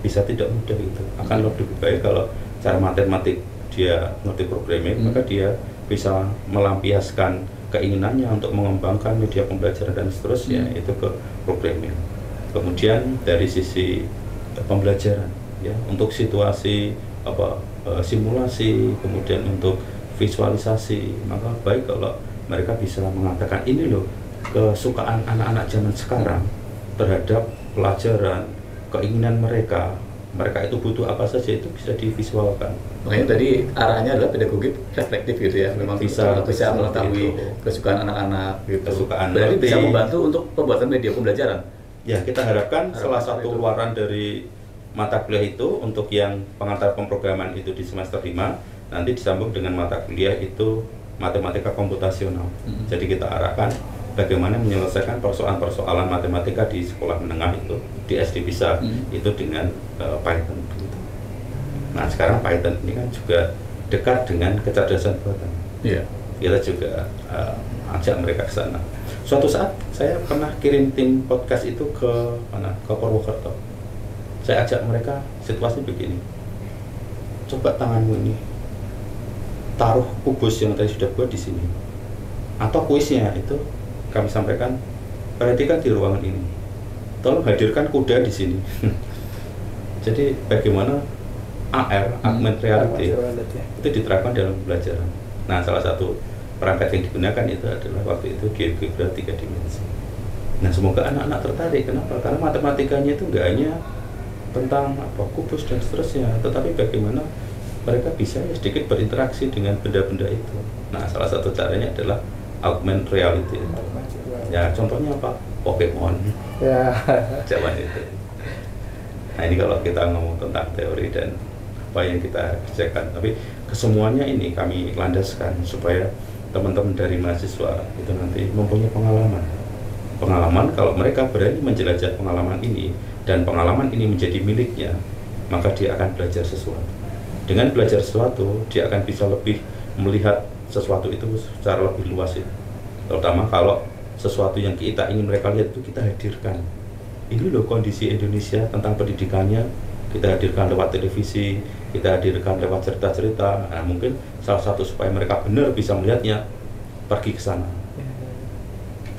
Speaker 2: bisa tidak mudah itu. Akan lebih baik kalau cara matematik dia ngerti programming, maka dia bisa melampiaskan keinginannya untuk mengembangkan media pembelajaran dan seterusnya itu ke programming. Kemudian dari sisi pembelajaran ya untuk situasi simulasi, kemudian untuk visualisasi, maka baik kalau mereka bisa mengatakan ini loh kesukaan anak-anak zaman sekarang terhadap pelajaran, keinginan mereka itu butuh apa saja itu bisa divisualkan.
Speaker 1: Makanya tadi arahnya adalah pedagogi reflektif gitu ya, memang bisa mengetahui
Speaker 2: itu.
Speaker 1: kesukaan anak-anak gitu.
Speaker 2: Kesukaan
Speaker 1: berarti
Speaker 2: ngerti.
Speaker 1: bisa membantu untuk pembuatan media pembelajaran.
Speaker 2: Ya, kita harapkan salah satu
Speaker 1: itu.
Speaker 2: luaran dari mata kuliah itu untuk yang pengantar pemrograman itu di semester 5 nanti disambung dengan mata kuliah itu matematika komputasional. Jadi kita arahkan bagaimana menyelesaikan persoalan-persoalan matematika di sekolah menengah itu di SD bisa itu dengan Python gitu. Nah sekarang Python ini kan juga dekat dengan kecerdasan buatan.
Speaker 1: Iya.
Speaker 2: Kita juga ajak mereka ke sana. Suatu saat saya pernah kirim tim podcast itu ke mana? Ke Purwokerto. Saya ajak mereka situasi begini. Coba tanganmu ini taruh kubus yang tadi sudah buat di sini. Atau kuisnya itu kami sampaikan, perhatikan di ruangan ini. Tolong hadirkan kuda di sini. Jadi bagaimana AR, augmented reality, itu diterapkan dalam pembelajaran. Nah, salah satu perangkat yang digunakan itu adalah waktu itu GeoGebra 3 dimensi. Nah, semoga anak-anak tertarik. Kenapa? Karena matematikanya itu nggak hanya tentang kubus dan seterusnya, tetapi bagaimana mereka bisa sedikit berinteraksi dengan benda-benda itu. Nah, salah satu caranya adalah augmented reality itu. Ya, contohnya apa? Pokemon.
Speaker 4: Ya.
Speaker 2: Zaman itu. Nah, ini kalau kita ngomong tentang teori dan apa yang kita kerjakan, tapi kesemuanya ini kami landaskan supaya teman-teman dari mahasiswa itu nanti mempunyai pengalaman kalau mereka berani menjelajah pengalaman ini dan pengalaman ini menjadi miliknya, maka dia akan belajar sesuatu. Dengan belajar sesuatu, dia akan bisa lebih melihat sesuatu itu secara lebih luas itu. Terutama kalau sesuatu yang kita ingin mereka lihat itu kita hadirkan. Ini loh kondisi Indonesia tentang pendidikannya, kita hadirkan lewat televisi, kita hadirkan lewat cerita-cerita. Nah, mungkin salah satu supaya mereka benar bisa melihatnya, pergi ke sana.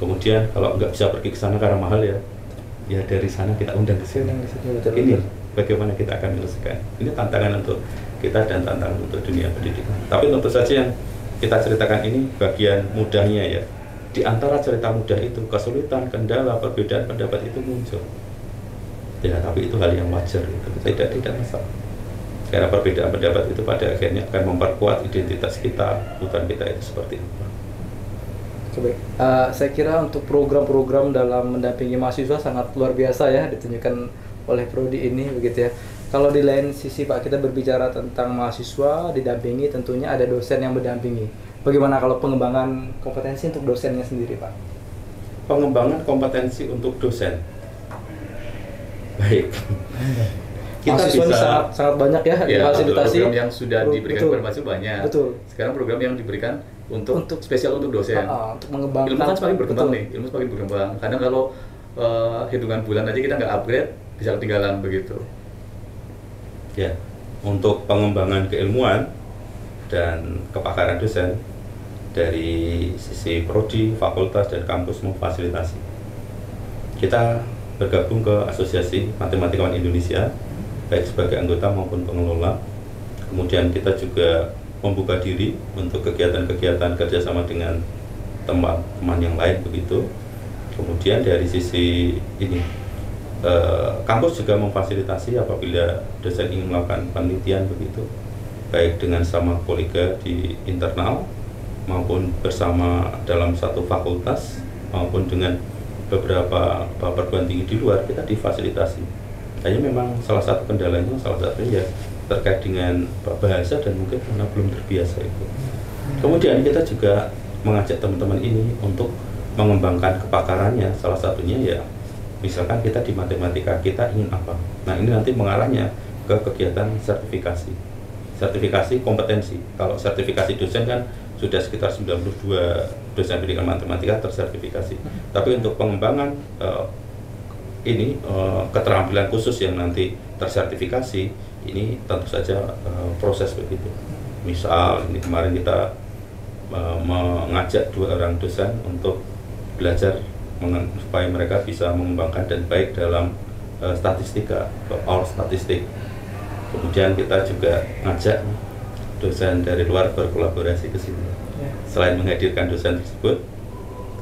Speaker 2: Kemudian kalau nggak bisa pergi ke sana karena mahal ya dari sana kita undang ke sini. Ini bagaimana kita akan menyelesaikan. Ini tantangan untuk kita dan tantangan untuk dunia pendidikan. Tapi tentu saja yang kita ceritakan ini bagian mudahnya ya. Di antara cerita mudah itu kesulitan, kendala, perbedaan pendapat itu muncul. Ya, tapi itu hal yang wajar, itu tidak masalah. Karena perbedaan pendapat itu pada akhirnya akan memperkuat identitas kita, kebutuhan kita itu seperti apa.
Speaker 4: Baik. Saya kira untuk program-program dalam mendampingi mahasiswa sangat luar biasa ya ditunjukkan oleh prodi ini begitu ya. Kalau di lain sisi Pak, kita berbicara tentang mahasiswa didampingi, tentunya ada dosen yang mendampingi. Bagaimana kalau pengembangan kompetensi untuk dosennya sendiri Pak?
Speaker 2: Pengembangan kompetensi untuk dosen. Baik. Kita
Speaker 4: mahasiswa ini sangat banyak ya, difasilitasi.
Speaker 1: Program yang sudah diberikan kepada mahasiswa banyak.
Speaker 4: Betul.
Speaker 1: Sekarang program yang diberikan untuk spesial untuk dosen.
Speaker 4: Untuk mengembangkan.
Speaker 1: Ilmu kan semakin berkembang nih, ilmu semakin berkembang. Kadang kalau hitungan bulan aja kita nggak upgrade, bisa ketinggalan begitu.
Speaker 2: Ya, untuk pengembangan keilmuan dan kepakaran dosen dari sisi prodi, fakultas, dan kampus memfasilitasi. Kita bergabung ke Asosiasi Matematikawan Indonesia, baik sebagai anggota maupun pengelola. Kemudian kita juga membuka diri untuk kegiatan-kegiatan kerjasama dengan teman-teman yang lain begitu. Kemudian dari sisi ini, kampus juga memfasilitasi apabila dosen ingin melakukan penelitian begitu, baik dengan sama kolega di internal maupun bersama dalam satu fakultas maupun dengan beberapa perguruan tinggi di luar, kita difasilitasi. Hanya memang salah satu kendalanya, salah satunya ya terkait dengan bahasa dan mungkin karena belum terbiasa itu. Kemudian kita juga mengajak teman-teman ini untuk mengembangkan kepakarannya, salah satunya ya misalkan kita di matematika, kita ingin apa? Nah ini nanti mengarahnya ke kegiatan sertifikasi kompetensi. Kalau sertifikasi dosen kan sudah sekitar 92 dosen pendidikan matematika tersertifikasi. Tapi untuk pengembangan keterampilan khusus yang nanti tersertifikasi, ini tentu saja proses begitu. Misal ini kemarin kita mengajak 2 orang dosen untuk belajar supaya mereka bisa mengembangkan dan baik dalam statistika, all statistik. Kemudian kita juga ngajak dosen dari luar berkolaborasi ke sini. Selain menghadirkan dosen tersebut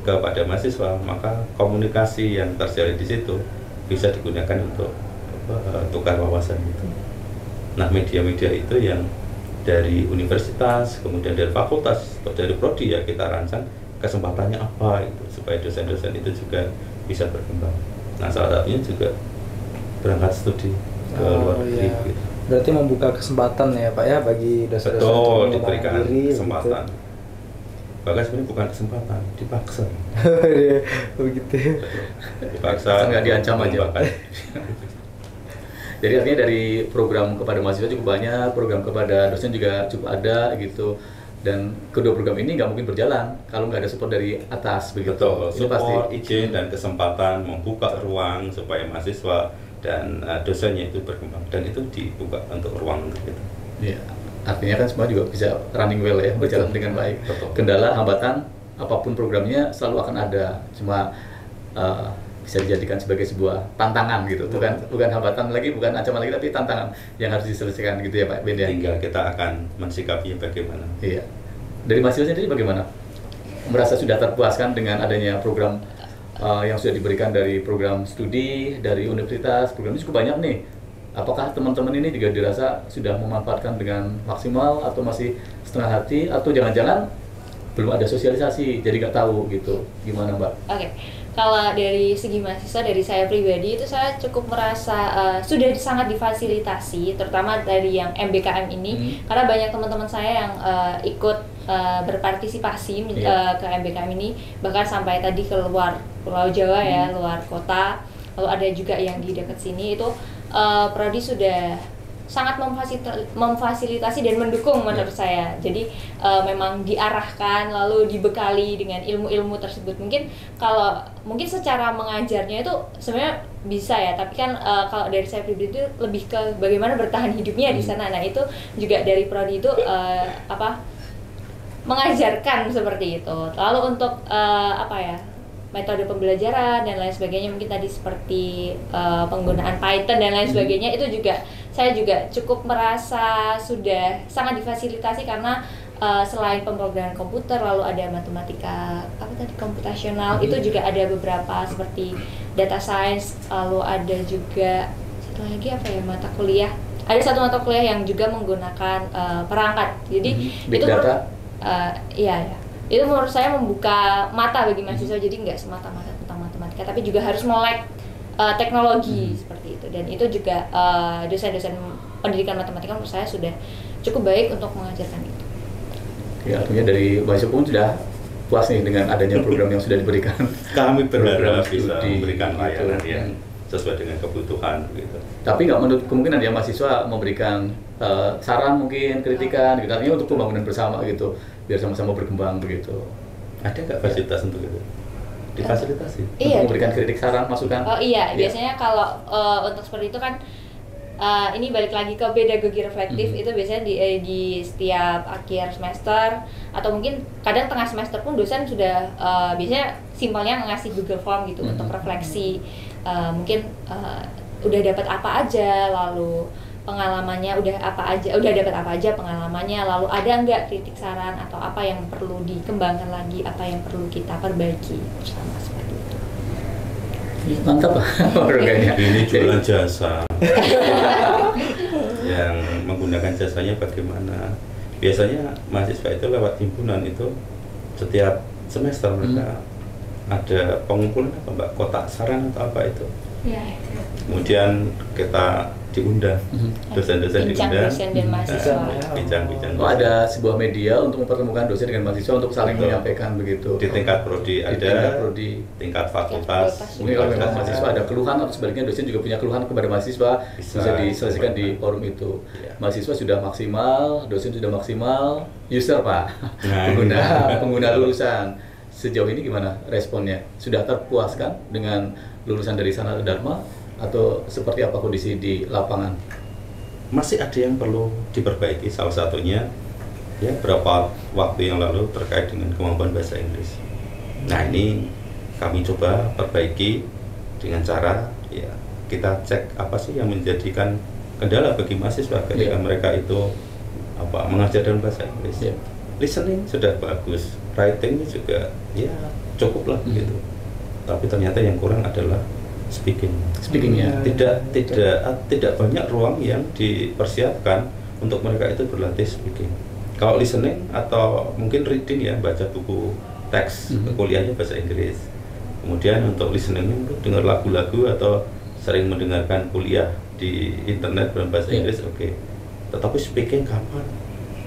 Speaker 2: kepada mahasiswa, maka komunikasi yang terjalin di situ bisa digunakan untuk tukar wawasan itu. Nah, media-media itu yang dari universitas, kemudian dari fakultas atau dari prodi ya kita rancang kesempatannya apa itu supaya dosen-dosen itu juga bisa berkembang. Nah, salah satunya juga berangkat studi ke luar negeri.
Speaker 4: Iya. Gitu. Berarti membuka kesempatan ya Pak ya bagi dosen-dosen
Speaker 2: untuk diberikan
Speaker 4: diri,
Speaker 2: kesempatan.
Speaker 4: Gitu.
Speaker 2: Bahkan sebenarnya bukan kesempatan, dipaksa.
Speaker 4: Begitu.
Speaker 2: Dipaksa.
Speaker 1: Nggak diancam aja. Jadi artinya dari program kepada mahasiswa cukup banyak, program kepada dosen juga cukup ada gitu. Dan kedua program ini nggak mungkin berjalan kalau nggak ada support dari atas begitu.
Speaker 2: Betul, support,
Speaker 1: pasti.
Speaker 2: izin dan kesempatan membuka ruang supaya mahasiswa dan dosennya itu berkembang, dan itu dibuka untuk ruang untuk itu.
Speaker 1: Iya, artinya kan semua juga bisa running well ya, berjalan dengan baik.
Speaker 2: Betul.
Speaker 1: Kendala, hambatan, apapun programnya selalu akan ada, cuma bisa dijadikan sebagai sebuah tantangan gitu, bukan hambatan lagi, bukan ancaman lagi, tapi tantangan yang harus diselesaikan gitu ya Pak Ben ya.
Speaker 2: Tinggal kita akan mensikapinya bagaimana.
Speaker 1: Iya. Dari mahasiswa sendiri bagaimana? Merasa sudah terpuaskan dengan adanya program yang sudah diberikan dari program studi, dari universitas, program ini cukup banyak nih. Apakah teman-teman ini juga dirasa sudah memanfaatkan dengan maksimal atau masih setengah hati, atau jangan-jangan belum ada sosialisasi, jadi nggak tahu gitu. Gimana Mbak?
Speaker 3: Oke. Kalau dari segi mahasiswa, dari saya pribadi itu saya cukup merasa sudah sangat difasilitasi, terutama dari yang MBKM ini, karena banyak teman-teman saya yang ikut berpartisipasi ke MBKM ini, bahkan sampai tadi ke luar Pulau Jawa ya, luar kota, lalu ada juga yang di dekat sini itu prodi sudah sangat memfasilitasi dan mendukung menurut saya. Jadi memang diarahkan lalu dibekali dengan ilmu-ilmu tersebut. Mungkin secara mengajarnya itu sebenarnya bisa ya, tapi kan kalau dari saya pribadi itu lebih ke bagaimana bertahan hidupnya di sana. Nah, itu juga dari prodi itu mengajarkan seperti itu. Lalu untuk metode pembelajaran dan lain sebagainya, mungkin tadi seperti penggunaan Python dan lain sebagainya, itu juga saya juga cukup merasa sudah sangat difasilitasi karena selain pemrograman komputer, lalu ada matematika apa tadi komputasional, itu juga ada beberapa seperti data science, lalu ada juga satu lagi apa ya, mata kuliah. Ada satu mata kuliah yang juga menggunakan perangkat. Jadi
Speaker 1: Big
Speaker 3: itu
Speaker 1: data.
Speaker 3: Iya. Itu menurut saya membuka mata bagi mahasiswa. Jadi nggak semata-mata tentang matematika, tapi juga harus melek teknologi seperti itu. Dan itu juga dosen-dosen pendidikan matematika menurut saya sudah cukup baik untuk mengajarkan itu.
Speaker 1: Ya, artinya dari mahasiswa pun sudah puas nih dengan adanya program yang sudah diberikan.
Speaker 2: Kami
Speaker 1: Program
Speaker 2: berharap bisa
Speaker 1: studi
Speaker 2: memberikan
Speaker 1: gitu.
Speaker 2: layanan yang sesuai dengan kebutuhan gitu.
Speaker 1: Tapi nggak menutup kemungkinan ya mahasiswa memberikan saran mungkin, kritikan, gitu. Artinya untuk pembangunan bersama gitu, biar sama-sama berkembang begitu.
Speaker 2: Ada nggak fasilitas untuk itu? Difasilitasi.
Speaker 3: Iya.
Speaker 1: Untuk memberikan kritik, saran, masukan.
Speaker 3: Oh iya, biasanya kalau untuk seperti itu kan ini balik lagi ke pedagogi reflektif. Itu biasanya di setiap akhir semester atau mungkin kadang tengah semester pun dosen sudah biasanya simpelnya ngasih Google Form gitu untuk refleksi, mungkin udah dapat apa aja, lalu pengalamannya udah dapat apa aja pengalamannya, lalu ada nggak kritik, saran atau apa yang perlu dikembangkan lagi, apa yang perlu kita perbaiki bersama seperti itu.
Speaker 1: Mantap lah programnya.
Speaker 2: Ini jualan jasa. Yang menggunakan jasanya bagaimana? Biasanya mahasiswa itu lewat himpunan itu setiap semester mereka ada pengumpulan apa Mbak, kotak saran atau apa itu.
Speaker 3: Ya.
Speaker 2: Kemudian kita diundang, dosen-dosen diundang,
Speaker 3: Dosen dan mahasiswa.
Speaker 2: bincang-bincang.
Speaker 1: Oh, ada sebuah media untuk mempertemukan dosen dengan mahasiswa untuk saling menyampaikan begitu.
Speaker 2: Di tingkat prodi
Speaker 1: Di
Speaker 2: ada,
Speaker 1: tingkat prodi.
Speaker 2: tingkat fakultas.
Speaker 1: Mungkin kalau memang mahasiswa ada keluhan atau sebaliknya dosen juga punya keluhan kepada mahasiswa, bisa diselesaikan di forum itu.
Speaker 2: Ya.
Speaker 1: Mahasiswa sudah maksimal, dosen sudah maksimal, user Pak,
Speaker 2: Nah,
Speaker 1: pengguna lulusan. Sejauh ini gimana responnya? Sudah terpuaskan dengan lulusan dari Sanata Dharma atau seperti apa kondisi di lapangan?
Speaker 2: Masih ada yang perlu diperbaiki, salah satunya ya beberapa waktu yang lalu terkait dengan kemampuan bahasa Inggris. Nah, ini kami coba perbaiki dengan cara ya kita cek apa sih yang menjadikan kendala bagi mahasiswa ketika mereka itu mengajar dalam bahasa Inggris. Listening sudah bagus, writing juga ya cukup lah gitu. Tapi ternyata yang kurang adalah speakingnya. Tidak banyak ruang yang dipersiapkan untuk mereka itu berlatih speaking. Kalau listening atau mungkin reading ya, baca buku teks kuliahnya bahasa Inggris. Kemudian untuk listening itu dengar lagu-lagu atau sering mendengarkan kuliah di internet berbahasa Inggris, oke. Tetapi speaking kapan?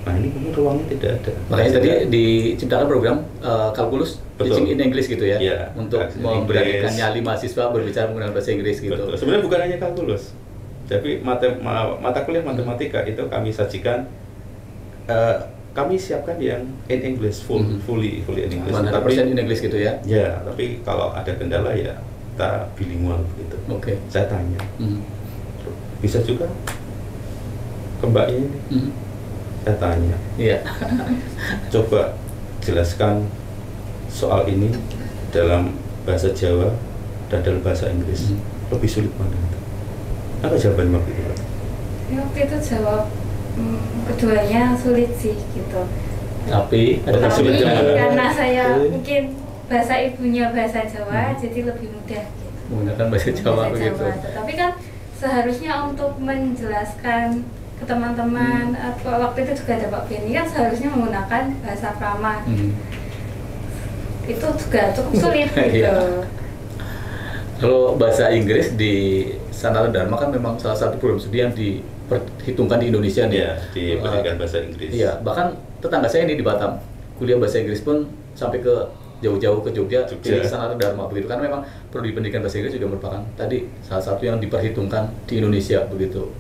Speaker 2: Nah, ini mungkin ruangnya tidak ada.
Speaker 1: Makanya tadi diciptakan program kalkulus teaching in English gitu ya, untuk memberanikan nyali mahasiswa berbicara menggunakan bahasa Inggris gitu.
Speaker 2: Betul. Sebenarnya bukan hanya kalkulus, tapi mata kuliah matematika itu kami sajikan, kami siapkan yang in English, fully in English.
Speaker 1: 100% in English gitu ya?
Speaker 2: Ya, tapi kalau ada kendala ya kita bilingual gitu.
Speaker 1: Oke.
Speaker 2: Saya tanya, bisa juga ke mbaknya ini? Saya tanya, coba jelaskan soal ini dalam bahasa Jawa dan dalam bahasa Inggris. Lebih sulit mana itu? Apa jawaban waktu itu?
Speaker 5: Waktu itu jawab keduanya sulit sih gitu.
Speaker 1: Tapi ada kesulitan
Speaker 5: karena saya mungkin bahasa ibunya bahasa Jawa, jadi lebih mudah gitu.
Speaker 1: Menggunakan bahasa Jawa begitu.
Speaker 5: Tapi kan seharusnya untuk menjelaskan ke teman-teman, waktu itu juga ada Pak Beni kan seharusnya menggunakan bahasa Prama. Itu juga cukup sulit gitu.
Speaker 1: Kalau bahasa Inggris di Sanata Dharma kan memang salah satu program studi yang diperhitungkan di Indonesia nih.
Speaker 2: Ya, di pendidikan bahasa Inggris.
Speaker 1: Iya, bahkan tetangga saya ini di Batam, kuliah bahasa Inggris pun sampai ke jauh-jauh ke Jogja. Di Sanata Dharma begitu, karena memang prodi pendidikan bahasa Inggris juga merupakan tadi salah satu yang diperhitungkan di Indonesia begitu.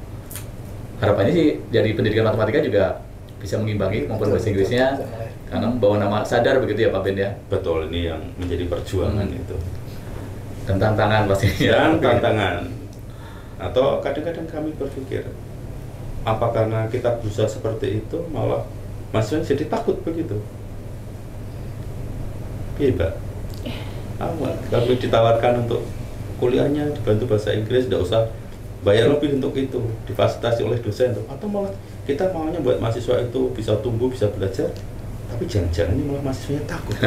Speaker 1: Harapannya sih dari pendidikan matematika juga bisa mengimbangi kemampuan bahasa Inggrisnya, karena membawa nama sadar begitu ya Pak Ben ya.
Speaker 2: Betul, ini yang menjadi perjuangan itu.
Speaker 1: Dan tantangan pastinya.
Speaker 2: Dan tantangan. Atau kadang-kadang kami berpikir, apa karena kita berusaha seperti itu malah mahasiswa jadi takut begitu? Iya Pak. Kalau ditawarkan untuk kuliahnya dibantu bahasa Inggris, tidak usah bayar lebih untuk itu, difasilitasi oleh dosen, atau malah kita maunya buat mahasiswa itu bisa tumbuh, bisa belajar, tapi jangan-jangan ini malah mahasiswanya takut.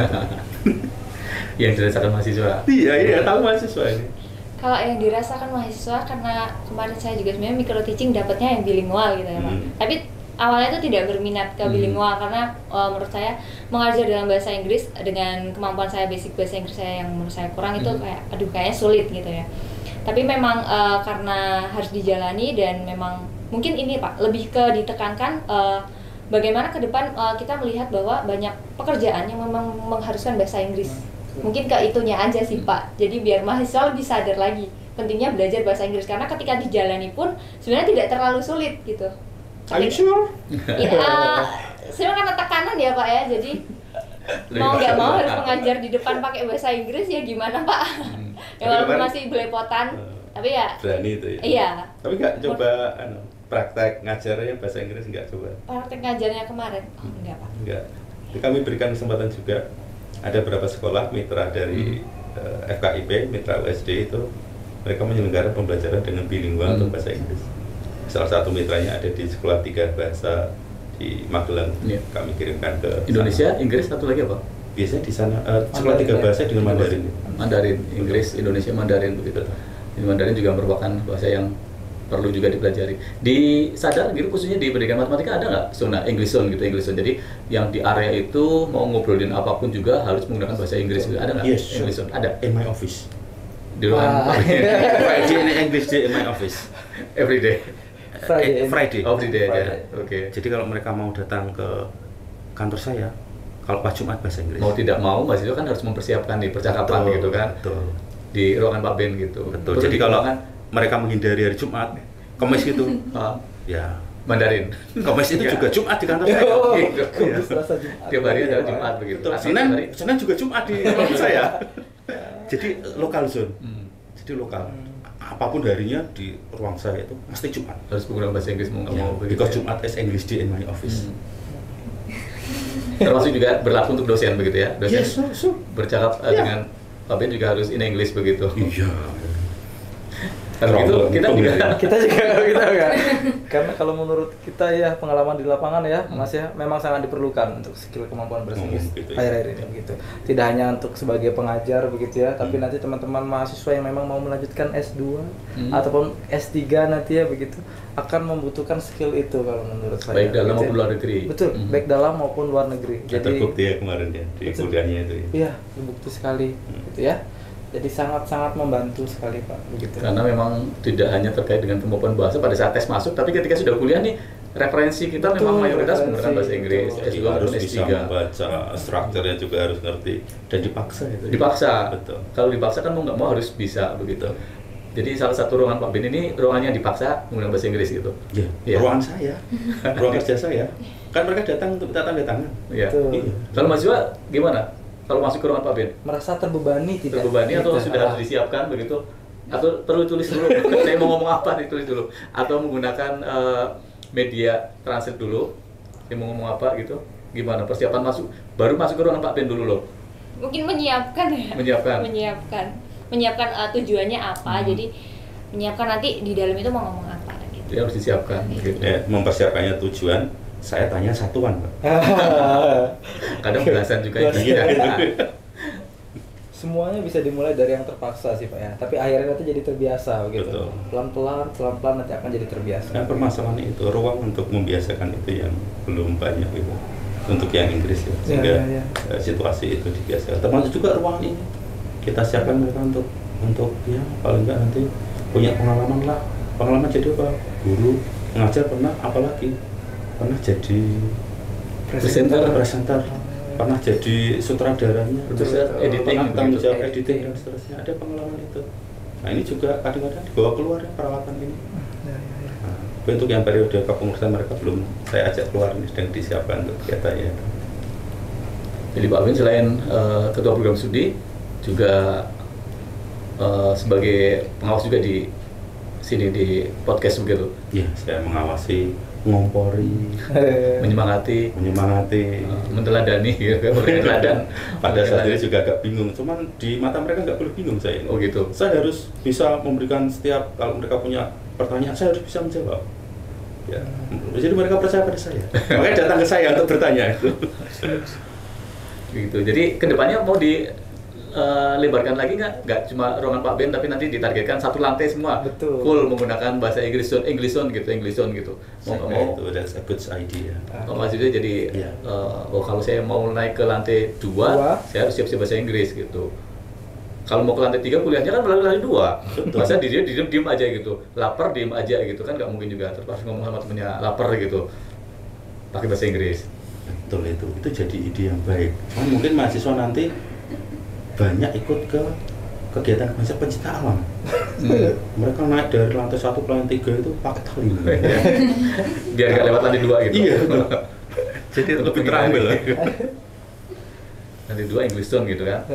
Speaker 1: Yang dirasakan mahasiswa.
Speaker 2: Iya, tahu mahasiswa ini.
Speaker 3: Kalau yang dirasakan mahasiswa, karena kemarin saya juga sebenarnya micro teaching dapatnya yang bilingual gitu ya Pak. Tapi awalnya itu tidak berminat ke bilingual karena menurut saya mengajar dalam bahasa Inggris dengan kemampuan saya basic bahasa Inggris saya yang menurut saya kurang itu kayaknya sulit gitu ya. Tapi memang karena harus dijalani dan memang mungkin ini Pak lebih ke ditekankan bagaimana ke depan kita melihat bahwa banyak pekerjaan yang memang mengharuskan bahasa Inggris. Mungkin ke itunya aja sih Pak. Jadi biar mahasiswa lebih sadar lagi pentingnya belajar bahasa Inggris karena ketika dijalani pun sebenarnya tidak terlalu sulit gitu.
Speaker 2: Are you sure?
Speaker 3: Ya, sebenarnya karena tekanan ya Pak ya. Jadi mau nggak mau harus mengajar di depan pakai bahasa Inggris ya gimana Pak? Ya walaupun masih belepotan, tapi ya
Speaker 2: berani itu ya.
Speaker 3: Iya.
Speaker 2: Tapi nggak coba praktek ngajarnya bahasa Inggris, nggak coba?
Speaker 3: Praktek ngajarnya kemarin? Oh enggak Pak.
Speaker 2: Enggak. Kami berikan kesempatan juga. Ada beberapa sekolah mitra dari FKIP, mitra USD itu mereka menyelenggarakan pembelajaran dengan bilingual untuk bahasa Inggris. Salah satu mitranya ada di Sekolah 3 Bahasa di Magelang. Kami kirimkan ke
Speaker 1: Indonesia,
Speaker 2: sana.
Speaker 1: Inggris satu lagi apa?
Speaker 2: Biasanya di sana Sekolah 3 Bahasa dengan Mandarin.
Speaker 1: Mandarin, Inggris, Indonesia, Mandarin begitu. Ini Mandarin juga merupakan bahasa yang perlu juga dipelajari. Di Sadar gitu khususnya di pendidikan matematika ada nggak zona English zone gitu, English zone. Jadi yang di area itu mau ngobrolin apapun juga harus menggunakan bahasa Inggris gitu. Ada nggak?
Speaker 2: Yes,
Speaker 1: English zone? Ada.
Speaker 2: In my office.
Speaker 1: Di ruangan
Speaker 2: Friday in English day in my office.
Speaker 1: every day.
Speaker 2: Friday.
Speaker 1: Oh, Friday aja. Oke.
Speaker 2: Jadi kalau mereka mau datang ke kantor saya, kalau pas Jumat bahasa Inggris.
Speaker 1: Mau tidak mau, mahasiswa kan harus mempersiapkan nih percakapan gitu kan.
Speaker 2: Betul.
Speaker 1: Di ruangan Pak Ben gitu.
Speaker 2: Betul.
Speaker 1: Terus
Speaker 2: Jadi
Speaker 1: di
Speaker 2: kalau
Speaker 1: ruangan
Speaker 2: mereka menghindari hari Jumat, Kamis gitu, ya
Speaker 1: Mandarin.
Speaker 2: Kamis itu juga Jumat di kantor saya.
Speaker 1: Gitu.
Speaker 4: Selasa Jumat.
Speaker 1: Tiap hari ada Jumat begitu.
Speaker 2: Betul. Senin juga Jumat di kantor saya. Jadi lokal zone. Jadi lokal. Apapun harinya di ruang saya itu mesti Jumat.
Speaker 1: Harus menggunakan bahasa Inggris mau nggak mau begitu.
Speaker 2: Because Jumat is English day in my office.
Speaker 1: Termasuk juga berlaku untuk dosen begitu ya. Dosen
Speaker 2: Yes, so.
Speaker 1: bercakap dengan Pak Ben juga harus in English begitu.
Speaker 2: Iya.
Speaker 1: Kalau gitu kita juga
Speaker 4: kita enggak. Karena kalau menurut kita ya pengalaman di lapangan ya Mas ya memang sangat diperlukan untuk skill kemampuan bahasa Inggris
Speaker 2: gitu ya.
Speaker 4: akhir-akhir ini begitu. Tidak hanya untuk sebagai pengajar begitu ya, tapi nanti teman-teman mahasiswa yang memang mau melanjutkan S2 ataupun S3 nanti ya begitu akan membutuhkan skill itu kalau menurut saya.
Speaker 1: baik dalam
Speaker 4: gitu
Speaker 1: maupun
Speaker 4: ya.
Speaker 1: luar negeri.
Speaker 4: Betul, baik dalam maupun luar negeri.
Speaker 2: Terbukti ya kemarin ya di kuliahnya itu ya.
Speaker 4: Iya, terbukti sekali gitu ya. Jadi sangat-sangat membantu sekali Pak begitu.
Speaker 1: Karena memang tidak hanya terkait dengan kemampuan bahasa pada saat tes masuk, tapi ketika sudah kuliah nih referensi kita
Speaker 4: Betul,
Speaker 1: memang mayoritas
Speaker 4: referensi.
Speaker 1: menggunakan bahasa Inggris.
Speaker 4: Betul.
Speaker 1: S2
Speaker 2: Harus
Speaker 1: maupun
Speaker 2: bisa
Speaker 1: S3.
Speaker 2: membaca, strukturnya juga harus ngerti dan dipaksa itu.
Speaker 1: Dipaksa.
Speaker 2: Betul.
Speaker 1: Kalau dipaksa kan mau nggak mau harus bisa begitu. Jadi salah satu ruangan Pak Ben ini ruangannya dipaksa menggunakan bahasa Inggris gitu.
Speaker 2: Ya,
Speaker 1: Iya.
Speaker 2: ruangan saya, ruang kerja saya. Kan mereka datang untuk minta tanda tangan.
Speaker 1: Iya.
Speaker 4: Betul.
Speaker 2: Iya.
Speaker 1: Kalau mahasiswa gimana? Kalau masuk ke ruangan Pak Ben?
Speaker 4: Merasa terbebani tidak?
Speaker 1: Terbebani atau
Speaker 4: Gitu.
Speaker 1: sudah harus disiapkan begitu? Atau perlu tulis dulu? Saya mau ngomong apa ditulis dulu? Atau menggunakan media translate dulu? Saya mau ngomong apa gitu? Gimana persiapan masuk? Baru masuk ke ruangan Pak Ben dulu loh.
Speaker 3: Mungkin menyiapkan ya. Menyiapkan tujuannya apa. Jadi menyiapkan nanti di dalam itu mau ngomong apa gitu.
Speaker 1: Dia harus disiapkan. Gitu.
Speaker 2: Ya, mempersiapkannya tujuan. Saya tanya satuan, Pak.
Speaker 1: Kadang belasan juga
Speaker 4: Belasan.
Speaker 1: iya.
Speaker 4: Semuanya bisa dimulai dari yang terpaksa sih Pak ya. Tapi akhirnya nanti jadi terbiasa begitu.
Speaker 2: Betul.
Speaker 4: Pelan-pelan nanti akan jadi terbiasa.
Speaker 2: Nah, permasalahan itu ruang untuk membiasakan itu yang belum banyak gitu. Untuk yang Inggris ya, sehingga
Speaker 4: Ya.
Speaker 2: situasi itu dibiasakan. Termasuk juga ruang ini kita siapkan mereka untuk ya paling enggak nanti punya pengalaman lah. Pengalaman jadi apa? Guru, mengajar pernah, apalagi pernah jadi presenter, pernah jadi sutradaranya,
Speaker 1: Produser, editing,
Speaker 2: pernah tanggung jawab
Speaker 4: gitu.
Speaker 2: editing dan seterusnya. Ada pengalaman itu. Nah ini juga kadang-kadang dibawa keluar ya peralatan ini.
Speaker 4: Ya.
Speaker 2: Nah, tapi untuk yang periode kepengurusan mereka belum saya ajak keluar, ini sedang disiapkan untuk kegiatannya.
Speaker 1: Jadi Pak Ben selain ketua program studi juga sebagai pengawas juga di sini di podcast begitu,
Speaker 2: Iya, saya mengawasi, ngompori,
Speaker 1: menyemangati, meneladani, gitu kan, memberikan teladan.
Speaker 2: Pada saat ini juga agak bingung, cuman di mata mereka nggak boleh bingung saya ini.
Speaker 1: Oh gitu.
Speaker 2: Saya harus bisa memberikan setiap, kalau mereka punya pertanyaan, saya harus bisa menjawab. Ya, jadi mereka percaya pada saya. Makanya datang ke saya untuk bertanya itu.
Speaker 1: Gitu. Jadi kedepannya mau dilebarkan lagi nggak cuma ruangan Pak Ben, tapi nanti ditargetkan satu lantai semua
Speaker 4: Betul.
Speaker 1: full menggunakan bahasa English zone gitu. Mau nggak mau
Speaker 2: Itu that's a good idea.
Speaker 1: maksudnya jadi
Speaker 2: Iya.
Speaker 1: kalau saya mau naik ke lantai 2, saya harus siap-siap bahasa Inggris gitu. Kalau mau ke lantai 3 kuliahnya kan melalui lantai 2. Masa diem aja gitu. Lapar diem aja gitu kan nggak mungkin juga. Terus ngomong sama temennya lapar gitu. Pakai bahasa Inggris.
Speaker 2: Betul itu jadi ide yang baik. Mungkin mahasiswa nanti banyak ikut ke kegiatan konsep pencinta alam. Mereka naik dari lantai 1 ke lantai 3 itu pakai tali.
Speaker 1: Biar nggak lewat lantai 2 gitu.
Speaker 2: Iya. Jadi lebih terambil.
Speaker 1: Lantai 2 English zone gitu kan.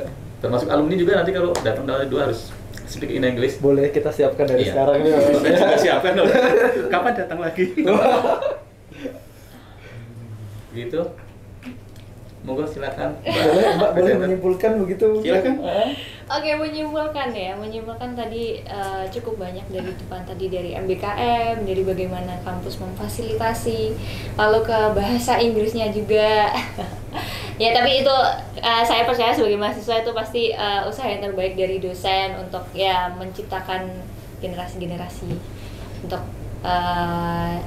Speaker 1: Termasuk alumni juga nanti kalau datang dari 2 harus speak in English.
Speaker 4: Boleh kita siapkan dari
Speaker 1: Iya.
Speaker 4: sekarang nih. Mas.
Speaker 2: Saya juga siapkan. Kapan datang lagi?
Speaker 1: Gitu. Monggo silakan.
Speaker 4: Boleh Mbak boleh menyimpulkan begitu?
Speaker 2: Silakan.
Speaker 3: Oke, menyimpulkan tadi cukup banyak dari depan tadi dari MBKM, dari bagaimana kampus memfasilitasi, lalu ke bahasa Inggrisnya juga. Ya, tapi itu saya percaya sebagai mahasiswa itu pasti usaha yang terbaik dari dosen untuk ya menciptakan generasi-generasi untuk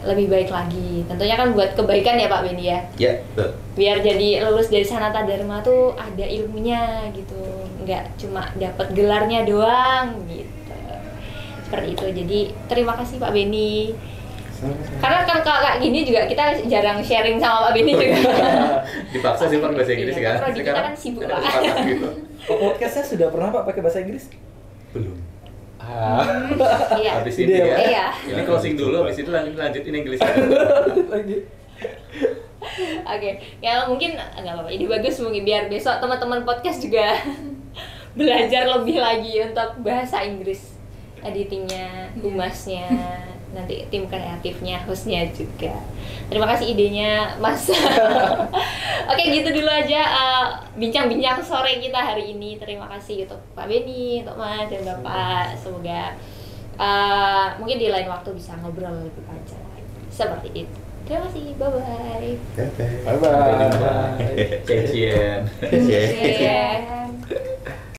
Speaker 3: lebih baik lagi. Tentunya kan buat kebaikan ya Pak Beni ya.
Speaker 2: Ya, betul.
Speaker 3: Biar jadi lulus dari Sanata Dharma tuh ada ilmunya gitu, nggak cuma dapat gelarnya doang gitu. Seperti itu. Jadi terima kasih Pak Beni. Karena kan kayak gini juga kita jarang sharing sama Pak Beni juga.
Speaker 1: Dipaksa sih pakai bahasa Inggris
Speaker 3: Iya,
Speaker 1: kan.
Speaker 3: prodi kita kan sibuk, Pak.
Speaker 1: Gitu.
Speaker 4: Podcastnya sudah pernah Pak pakai bahasa Inggris?
Speaker 2: Belum.
Speaker 3: Iya.
Speaker 1: Habis ini
Speaker 4: Iya.
Speaker 1: ya.
Speaker 3: Iya.
Speaker 1: Ini closing dulu, habis itu lanjutin Inggris.
Speaker 4: Lagi.
Speaker 3: Oke, ya mungkin nggak apa-apa. Ini bagus mungkin biar besok teman-teman podcast juga belajar lebih lagi untuk bahasa Inggris, editingnya, humasnya, nanti tim kreatifnya, hostnya juga. Terima kasih idenya, Mas. Oke, gitu dulu aja bincang-bincang sore kita hari ini. Terima kasih untuk Pak Beni, untuk Mas dan Bapak. Semoga mungkin di lain waktu bisa ngobrol lebih panjang lagi. Seperti itu. Terima kasih, bye-bye.
Speaker 2: Bye-bye.
Speaker 4: Bye bye.
Speaker 1: Cek-cek.
Speaker 2: Yes.
Speaker 3: Yeah.